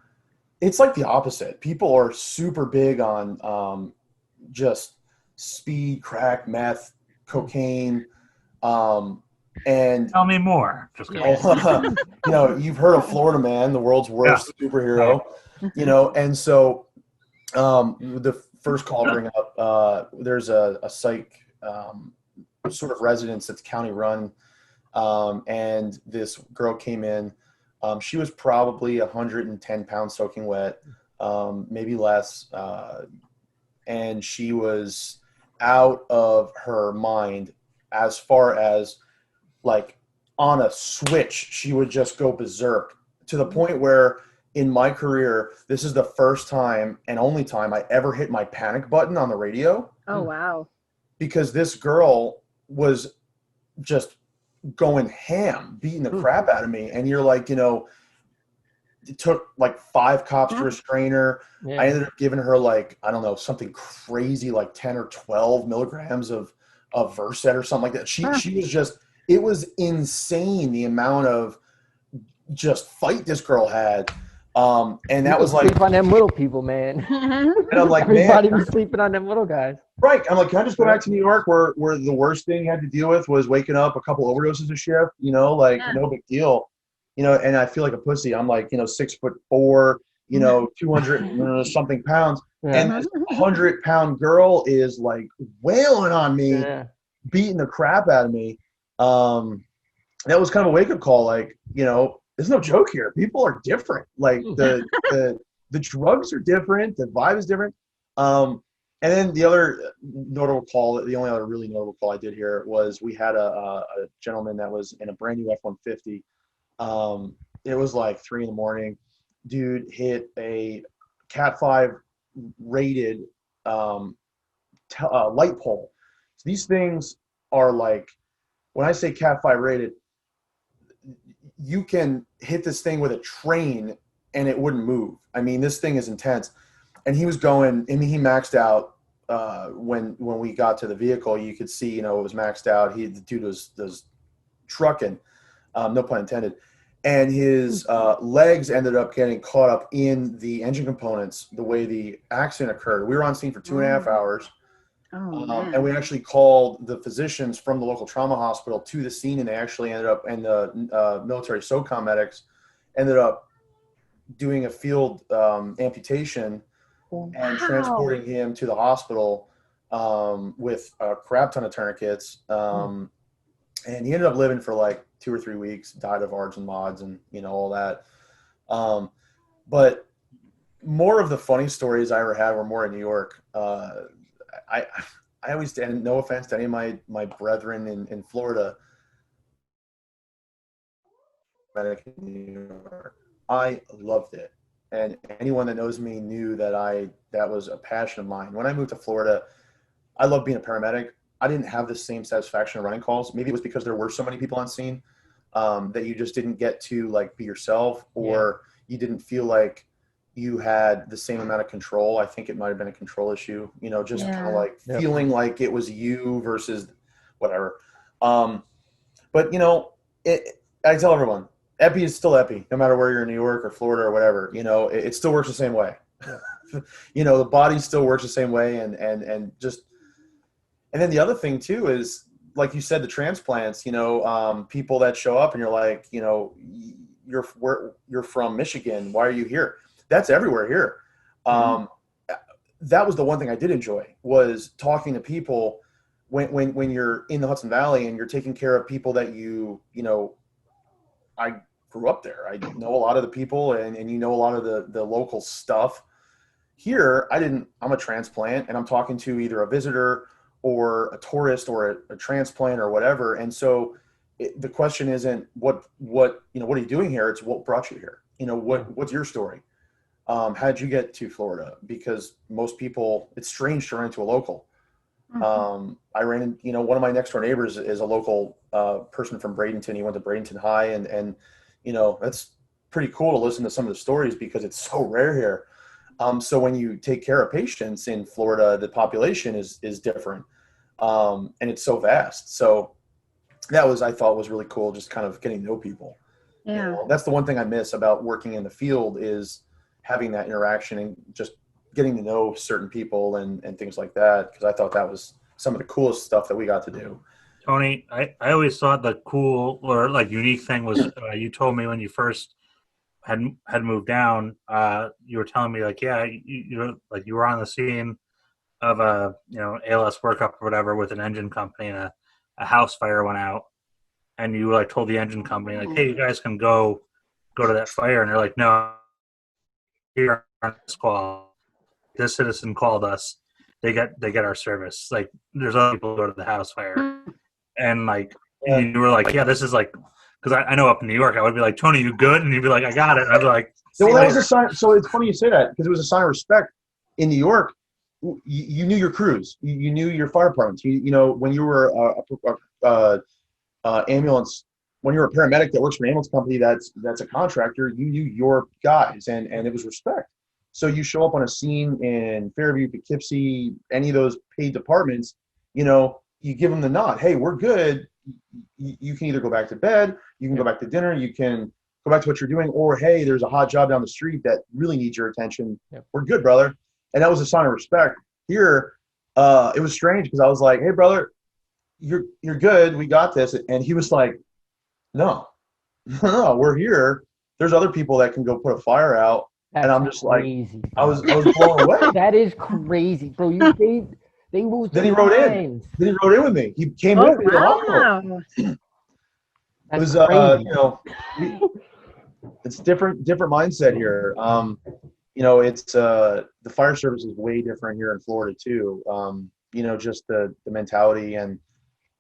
it's like the opposite. People are super big on just speed, crack, meth, cocaine, and Tell me more. Just kidding. you've heard of Florida Man, the world's worst superhero, and so the first call I'll bring up, there's a psych sort of residence that's county run, and this girl came in. She was probably 110 pounds soaking wet, maybe less, and she was out of her mind as far as like on a switch. She would just go berserk to the point where in my career, this is the first time and only time I ever hit my panic button on the radio. Oh, wow. Because this girl was just going ham, beating the crap out of me. And you're like, it took like 5 cops to restrain her. Yeah. I ended up giving her like, I don't know, something crazy like 10 or 12 milligrams of Versed or something like that. She was just, it was insane the amount of just fight this girl had. And that was like, sleep on them little people, man. and I'm like, Everybody man, was sleeping on them little guys. right. I'm like, can I just go back to New York where the worst thing I had to deal with was waking up a couple overdoses a shift, no big deal, and I feel like a pussy. I'm like, 6'4", 200 something pounds. Yeah. And this 100-pound girl is like wailing on me, beating the crap out of me. That was kind of a wake-up call. Like, there's no joke here. People are different. Like the drugs are different. The vibe is different. And then the other notable call, the only other really notable call I did here was we had a gentleman that was in a brand new F-150. It was like 3 a.m. Dude hit a Cat 5 rated light pole. So these things are like, when I say Cat 5 rated, you can hit this thing with a train and it wouldn't move. I mean, this thing is intense. And he was going, he maxed out when we got to the vehicle. You could see, it was maxed out. The dude was trucking, no pun intended. and his legs ended up getting caught up in the engine components the way the accident occurred. We were on scene for 2.5 hours. And we actually called the physicians from the local trauma hospital to the scene, and they actually ended up, and the military SOCOM medics ended up doing a field amputation and transporting him to the hospital with a crap ton of tourniquets. And he ended up living for like 2 or 3 weeks, died of ARDS and MODS and, all that. But more of the funny stories I ever had were more in New York. I always, and no offense to any of my brethren in Florida, I loved it. And anyone that knows me knew that that was a passion of mine. When I moved to Florida, I loved being a paramedic. I didn't have the same satisfaction of running calls. Maybe it was because there were so many people on scene that you just didn't get to like be yourself, or you didn't feel like you had the same amount of control. I think it might have been a control issue, just kind of like feeling like it was you versus whatever. But I tell everyone, epi is still epi, no matter where you're in New York or Florida or whatever. It still works the same way. The body still works the same way, and then the other thing too is, like you said, the transplants. People that show up and you're like, you're from Michigan. Why are you here? That's everywhere here. That was the one thing I did enjoy, was talking to people when you're in the Hudson Valley and you're taking care of people that I grew up there. I know a lot of the people and a lot of the local stuff. Here, I'm a transplant and I'm talking to either a visitor or a tourist or a transplant or whatever. And so the question isn't what are you doing here? It's what brought you here? What's your story? How'd you get to Florida? Because most people, it's strange to run into a local. I ran in, one of my next door neighbors is a local person from Bradenton. He went to Bradenton High, and that's pretty cool to listen to some of the stories because it's so rare here. So when you take care of patients in Florida, the population is different, and it's so vast. So that I thought was really cool, just kind of getting to know people. Yeah. That's the one thing I miss about working in the field, is having that interaction and just getting to know certain people and things like that, because I thought that was some of the coolest stuff that we got to do. Tony, I always thought the cool or like unique thing was you told me when you first had moved down, you were telling me like, you were on the scene of a ALS workup or whatever with an engine company, and a house fire went out, and you like told the engine company like, hey, you guys can go to that fire, and they're like, no, here on this call, this citizen called us, they get our service. Like, there's other people who go to the house fire, and like you were like, yeah, this is like, because I know up in New York, I would be like, Tony, you good? And you'd be like, I got it. And I'd be like, well, that was a sign. So it's funny you say that, because it was a sign of respect. In New York, you knew your crews, you knew your fire departments. When you were ambulance, when you're a paramedic that works for an ambulance company that's a contractor, you knew your guys, and it was respect. So you show up on a scene in Fairview, Poughkeepsie, any of those paid departments, you give them the nod. Hey, we're good. You can either go back to bed, you can go back to dinner, you can go back to what you're doing, or hey, there's a hot job down the street that really needs your attention. Yep. We're good, brother. And that was a sign of respect. Here, it was strange because I was like, hey, brother, you're good. We got this. And he was like, no, we're here. There's other people that can go put a fire out. That's and I'm just crazy, like, bro. I was blown away. That is crazy, bro. They moved. Then he rode in. Then he rode in with me. He came with me to the hospital. It was, it's different mindset here. It's the fire service is way different here in Florida too. Just the mentality and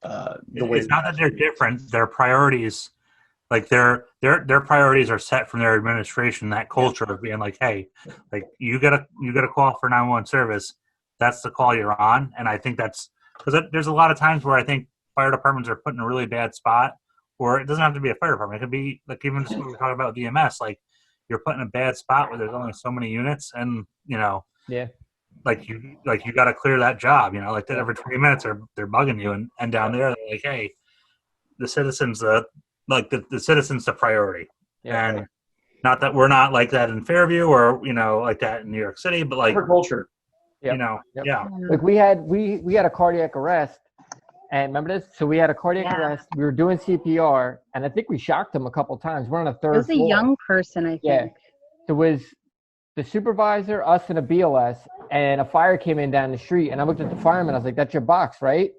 the way. It's not that they're different. Their priorities, like their priorities are set from their administration. That culture of being like, hey, like you get a call for 911 service. That's the call you're on. And I think that's because there's a lot of times where I think fire departments are put in a really bad spot, or it doesn't have to be a fire department. It could be like even just what we're talking about EMS, like you're put in a bad spot where there's only so many units, and like you got to clear that job. Like that every 20 minutes they're bugging you, and down there they're like, hey, the citizens the citizens the priority. Yeah. And not that we're not like that in Fairview or, like that in New York City, but like, For culture. Yep. yeah. Yeah. Like we had a cardiac arrest, and remember this? So we had a cardiac Yeah. arrest. We were doing CPR, and I think we shocked him a couple times. We're on a It third was a floor. young person, I think. Yeah. There was the supervisor, us, and a BLS, and a fire came in down the street. And I looked at the fireman. I was like, "That's your box, right?"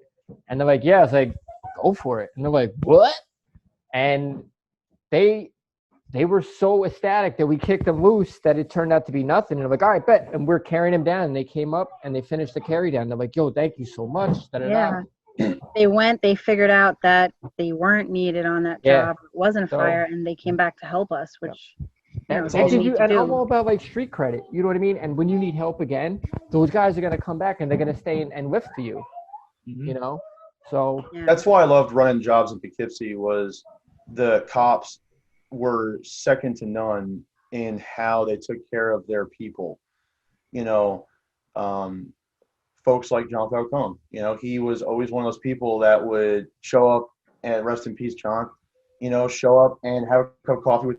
And they're like, "Yeah." I was like, "Go for it." And they're like, "What?" And they were so ecstatic that we kicked them loose that it turned out to be nothing. And they're like, "All right, bet." And we're carrying him down. And they came up and they finished the carry down. They're like, "Yo, thank you so much." Yeah. They figured out that they weren't needed on that Yeah. job. It wasn't a So- fire, and they came back to help us, which And is what you need to and I'm do. all about like street credit. You know what I mean? And when you need help again, those guys are gonna come back and they're gonna stay and lift for you. Mhm. You know? So Yeah. That's why I loved running jobs in Poughkeepsie. Was the cops were second to none in how they took care of their people. Folks like John Falcone. He was always one of those people that would show up, and rest in peace, John. Show up and have a cup of coffee with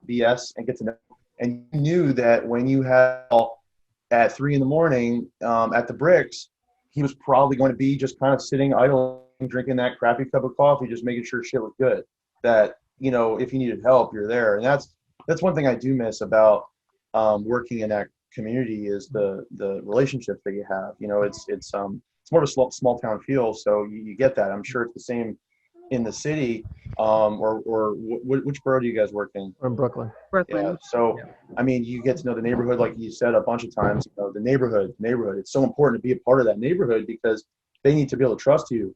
BS and get to know. And you knew that when you had at 3 a.m. At the Bricks, he was probably going to be just kind of sitting idle, drinking that crappy cup of coffee, just making sure shit was good. That if you needed help, you're there. And that's one thing I do miss about working in that community is the relationships that you have. It's more of a small town feel, so you get that. I'm sure it's the same in the city. Which borough do you guys work in? we're in Brooklyn. Brooklyn. Yeah. So, I mean, you get to know the neighborhood, like you said a bunch of times. The neighborhood. It's so important to be a part of that neighborhood because they need to be able to trust you,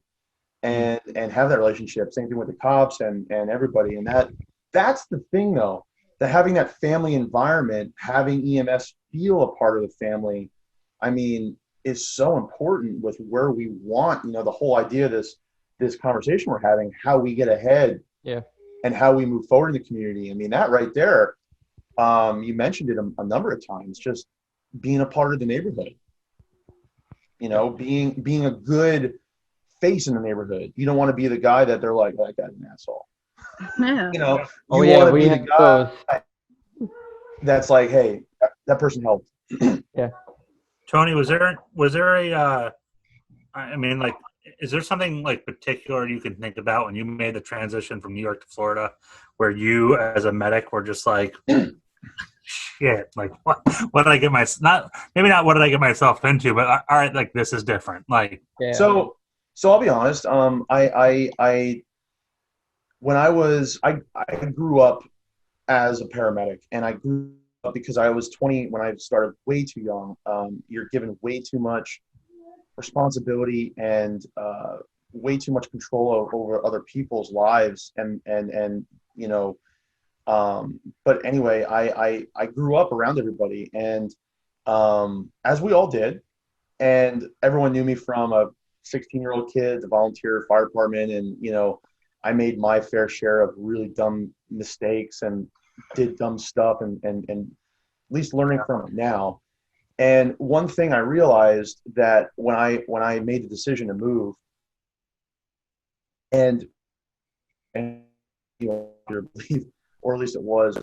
and have that relationship. Same thing with the cops and everybody. And that's the thing, though. That having that family environment, having EMS feel a part of the family, I mean, is so important with where we want. The whole idea of this conversation we're having, how we get ahead. Yeah. And how we move forward in the community. I mean, that right there, you mentioned it a number of times, just being a part of the neighborhood, being a good face in the neighborhood. You don't want to be the guy that they're like, that guy's an asshole. Yeah. You Oh, yeah, want to we be the had guy those. that's like, hey, that person helped. Tony, was there a, I mean, like, is there something like particular you can think about when you made the transition from New York to Florida, where you as a medic were just like, shit, like what did I get maybe not what did I get myself into, but all right, like this is different. Like, Yeah. So I'll be honest. When I grew up as a paramedic, and I grew up because I was 20 when I started, way too young. You're given way too much responsibility and way too much control over other people's lives, and but anyway, I grew up around everybody, and as we all did, and everyone knew me from a 16-year-old kid to volunteer fire department, and I made my fair share of really dumb mistakes and did dumb stuff, and at least learning from it now. And one thing I realized that when I made the decision to move, and or at least it was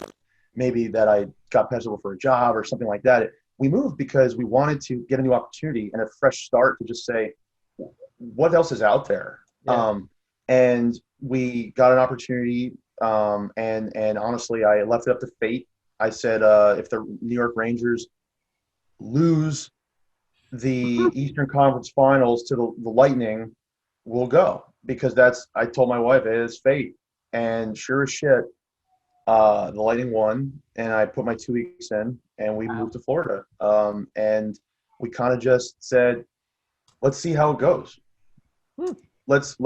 maybe that I got passed over for a job or something like that. We moved because we wanted to get a new opportunity and a fresh start to just say, what else is out there? Yeah. And we got an opportunity, and honestly, I left it up to fate. I said, if the New York Rangers lose the Eastern Conference Finals to the Lightning, we'll go, because I told my wife, it's fate. And sure as shit, the Lightning won, and I put my 2 weeks in, and we moved to Florida. And we kind of just said, let's see how it goes. Let's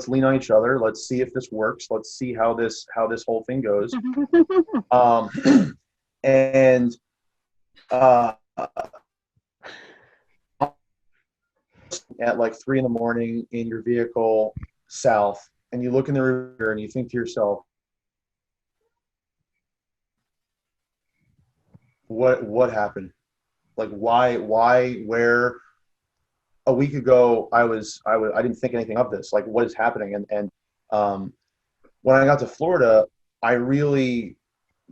lean on each other. Let's see if this works. Let's see how this whole thing goes. And at like 3 a.m. in your vehicle south, and you look in the rear mirror and you think to yourself, what happened? Like, why, where? A week ago, I didn't think anything of this. Like, what is happening? And when I got to Florida, I really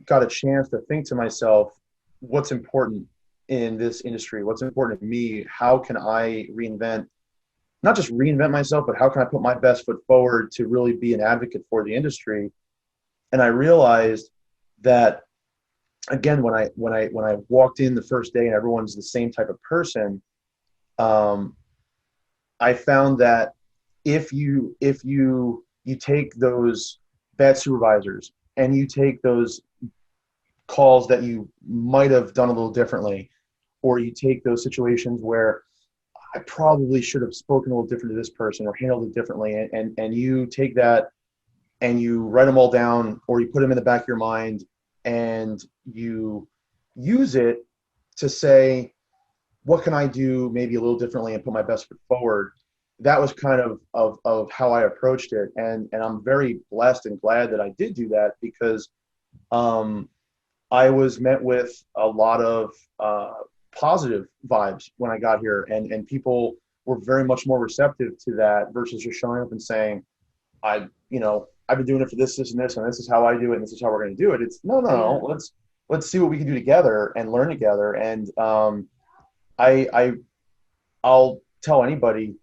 got a chance to think to myself, what's important in this industry? What's important to me? How can I not just reinvent myself, but how can I put my best foot forward to really be an advocate for the industry? And I realized that, again, when I walked in the first day and everyone's the same type of person, I found that if you take those bad supervisors and you take those calls that you might have done a little differently, or you take those situations where I probably should have spoken a little different to this person or handled it differently, and you take that and you write them all down, or you put them in the back of your mind and you use it to say, what can I do maybe a little differently and put my best foot forward? That was kind of how I approached it. And I'm very blessed and glad that I did do that, because I was met with a lot of positive vibes when I got here, and people were very much more receptive to that versus just showing up and saying, I've been doing it for this, and this is how I do it, and this is how we're going to do it. It's no, let's see what we can do together and learn together. And I'll tell anybody,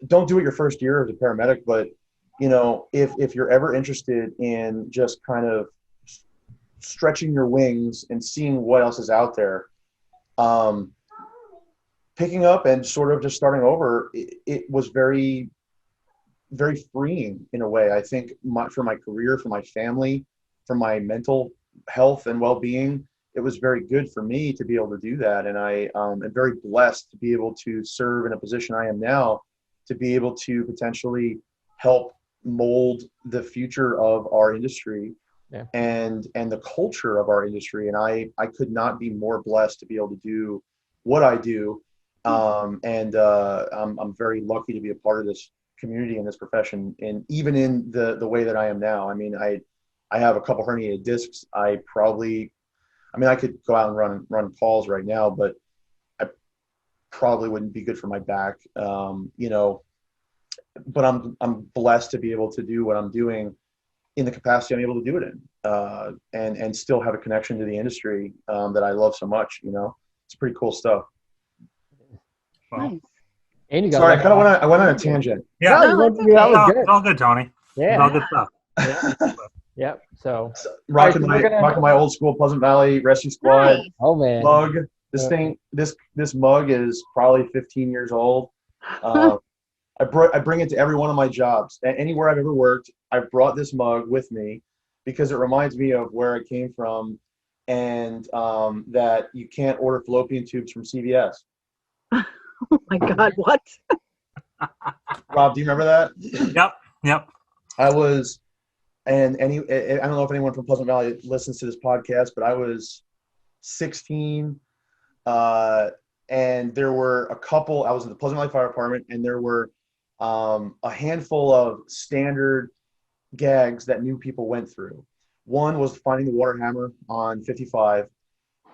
don't do it your first year as a paramedic, but if you're ever interested in just kind of stretching your wings and seeing what else is out there, picking up and sort of just starting over, it was very, very freeing in a way. I think for my career, for my family, for my mental health and well-being, it was very good for me to be able to do that. And I am very blessed to be able to serve in a position I am now, to be able to potentially help mold the future of our industry. Yeah. And the culture of our industry. And I could not be more blessed to be able to do what I do. I'm very lucky to be a part of this community and this profession, and even in the way that I am now. I mean, I have a couple herniated discs. I could go out and run calls right now, but I probably wouldn't be good for my back. But I'm blessed to be able to do what I'm doing in the capacity I'm able to do it in, and still have a connection to the industry that I love so much. It's pretty cool stuff. Well, Nice. And you got Sorry, I went on a tangent. yeah, No, No, it's that was it's good. all good, Tony. Yeah. It's all good stuff. Yep. So, Rocking All right, so rocking my old school Pleasant Valley Rescue Squad Nice. oh man. mug. This Yeah. thing, this mug is probably 15 years old. I bring it to every one of my jobs. Anywhere I've ever worked, I've brought this mug with me because it reminds me of where I came from, and that you can't order fallopian tubes from CVS. Oh my God, what? Rob, do you remember that? Yep. I was, I don't know if anyone from Pleasant Valley listens to this podcast, but I was 16, and there were a couple. I was in the Pleasant Valley Fire Department, and there were a handful of standard gags that new people went through. One was finding the water hammer on 55.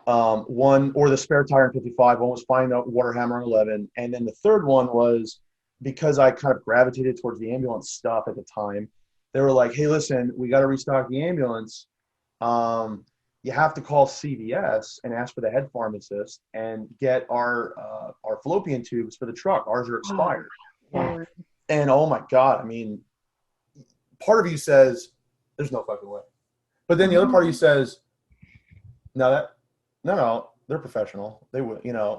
One, or the spare tire on 55. One was finding the water hammer on 11. And then the third one was, because I kind of gravitated towards the ambulance stuff at the time, they were like, hey, listen, we got to restock the ambulance. You have to call CVS and ask for the head pharmacist and get our fallopian tubes for the truck. Ours are expired. Lord. And oh my God, I mean, part of you says, there's no fucking way. But then the other part of you says, no, they're professional. They would, yeah.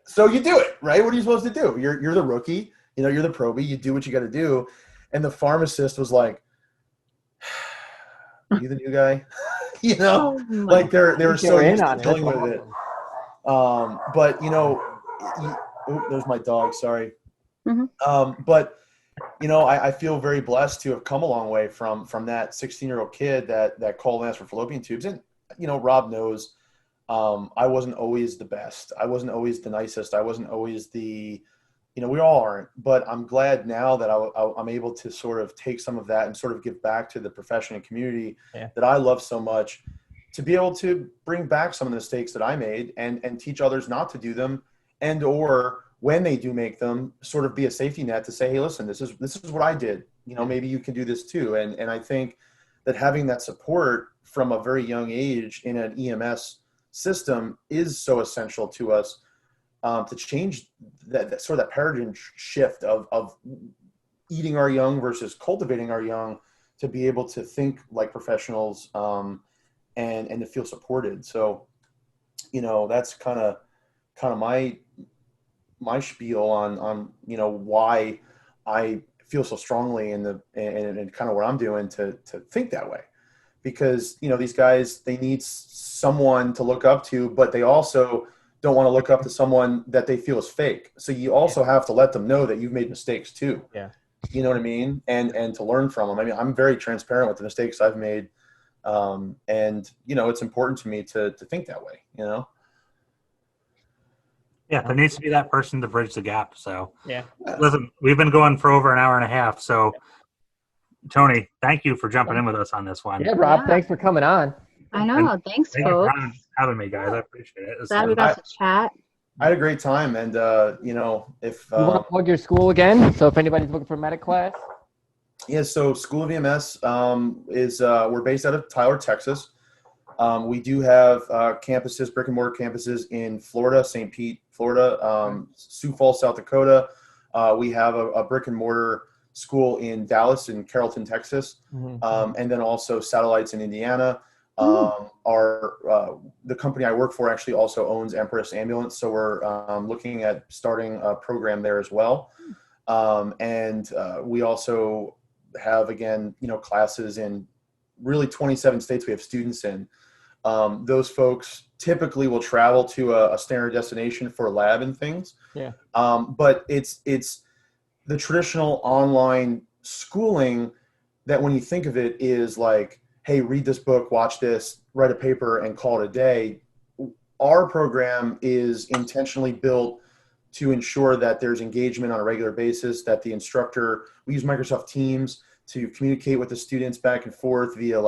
So you do it, right? What are you supposed to do? You're the rookie, you're the probie. You do what you got to do. And the pharmacist was like, you the new guy? Oh my Like they were so in used to on it. dealing That's with it. awesome. But there's my dog. Sorry. Mhm. But I feel very blessed to have come a long way from that 16-year-old kid that called and asked for fallopian tubes. And Rob knows, I wasn't always the best. I wasn't always the nicest. I wasn't always the, we all aren't. But I'm glad now that I'm able to sort of take some of that and sort of give back to the profession and community that I love so much, to be able to bring back some of the mistakes that I made and teach others not to do them, and or when they do make them, sort of be a safety net to say, hey, listen, this is what I did. Maybe you can do this too. And I think that having that support from a very young age in an EMS system is so essential to us, to change that sort of that paradigm shift of eating our young versus cultivating our young to be able to think like professionals, and to feel supported. So, that's kind of my spiel on why I feel so strongly and kind of what I'm doing to think that way, because these guys, they need someone to look up to, but they also don't want to look up to someone that they feel is fake. So you also have to let them know that you've made mistakes too. Yeah. You know what I mean? And to learn from them. I mean, I'm very transparent with the mistakes I've made. And it's important to me to think that way, Yeah, there needs to be that person to bridge the gap. So, Yeah. listen, we've been going for over an hour and a half. So, Tony, thank you for jumping in with us on this one. Yeah, Rob, Yeah. thanks for coming on. I know. Thanks, Thank you folks. for having me, guys. I appreciate it. Glad we got to chat. I had a great time. And, if, You want to plug your school again? So if anybody's looking for medic class. yeah, so School of EMS is we're based out of Tyler, Texas. We do have campuses, brick and mortar campuses in Florida, St. Pete, Florida, Sioux Falls, South Dakota. We have a brick and mortar school in Dallas and Carrollton, Texas, and then also satellites in Indiana. The company I work for actually also owns Empress Ambulance, so we're looking at starting a program there as well. And we also have, again, classes in really 27 states we have students in. Those folks typically will travel to a standard destination for a lab and things. Yeah. But it's the traditional online schooling that, when you think of it, is like, hey, read this book, watch this, write a paper, and call it a day. Our program is intentionally built to ensure that there's engagement on a regular basis, that the instructor, we use Microsoft Teams to communicate with the students back and forth via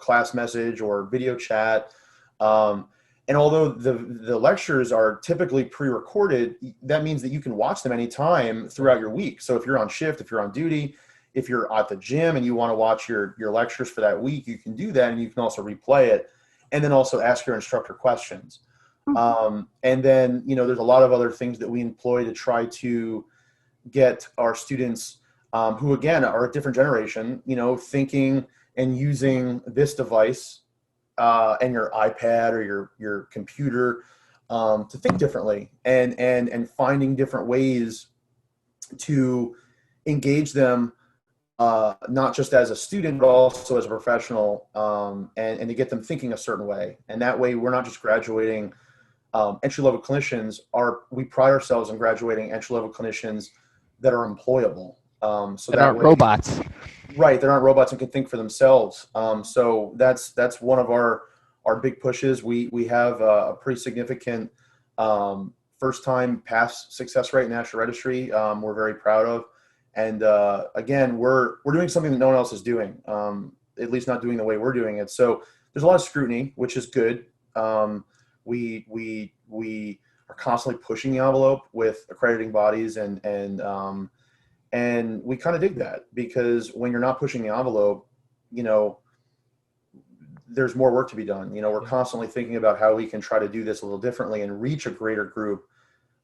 class message or video chat. And although the lectures are typically pre-recorded, that means that you can watch them anytime throughout your week. So if you're on shift, if you're on duty, if you're at the gym and you want to watch your lectures for that week, you can do that, and you can also replay it, and then also ask your instructor questions. And then, there's a lot of other things that we employ to try to get our students, who again are a different generation, thinking and using this device and your iPad or your computer to think differently, and finding different ways to engage them, not just as a student, but also as a professional, and to get them thinking a certain way. And that way, we're not just graduating entry-level clinicians. We pride ourselves on graduating entry-level clinicians that are employable. So that aren't way, robots. Right, they're not robots and can think for themselves. So that's one of our big pushes. We have a pretty significant first-time pass success rate in National Registry. We're very proud of. And again, we're doing something that no one else is doing, at least not doing the way we're doing it. So there's a lot of scrutiny, which is good. We are constantly pushing the envelope with accrediting bodies, and we kind of dig that, because when you're not pushing the envelope, there's more work to be done. We're constantly thinking about how we can try to do this a little differently and reach a greater group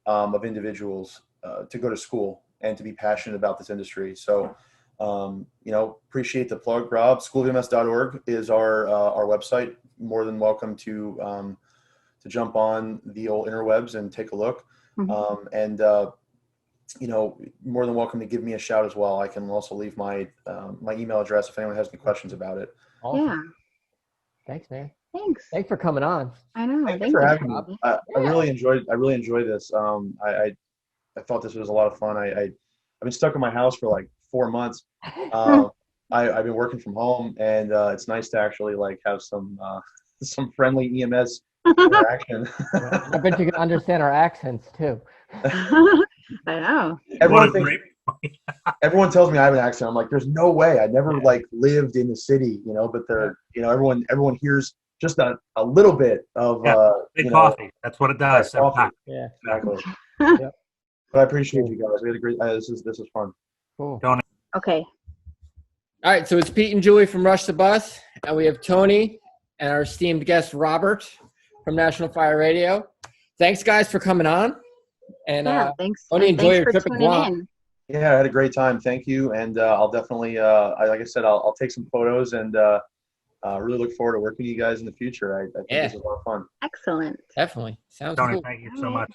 of individuals to go to school and to be passionate about this industry. So, appreciate the plug, Rob. schoolofems.org is our website. More than welcome to jump on the old interwebs and take a look. And more than welcome to give me a shout as well. I can also leave my email address if anyone has any questions about it. Awesome. Yeah. Thanks, man. Thanks. For coming on. I know. Thanks for having me. I really enjoyed this. I thought this was a lot of fun. I've been stuck in my house for like 4 months. I've been working from home, and it's nice to actually have some friendly EMS interaction. I bet you can understand our accents too. I know. Everyone tells me I have an accent. I'm like, there's no way. I never lived in the city, but they're, everyone hears just a little bit of coffee. That's what it does. Coffee. Yeah, exactly. Yep. But I appreciate you guys. We had a great. This is fun. Cool. Okay. All right, so it's Pete and Julie from Rush the Bus, and we have Tony and our esteemed guest Robert from National Fire Radio. Thanks, guys, for coming on. And Yeah, thanks. Tony, And enjoy thanks your for trip to tuning Guam. in. Yeah, I had a great time. Thank you. And I'll definitely, like I said, I'll take some photos and really look forward to working with you guys in the future. I think this is a lot of fun. Excellent. Definitely. Sounds Tony, cool. thank you so much.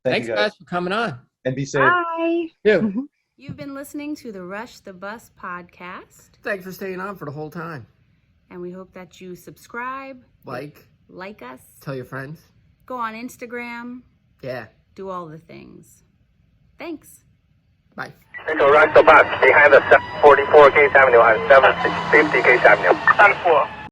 Thanks, you guys, for coming on. And be safe. Bye. Yeah. You've been listening to the Rush the Bus podcast, Thanks for staying on for the whole time. and we hope that you subscribe, Like us, tell your friends. go on Instagram, Yeah. do all the things. Thanks. Bye. So rush the bus behind the 744 Gate Avenue and 750 Gate Avenue. 3-4.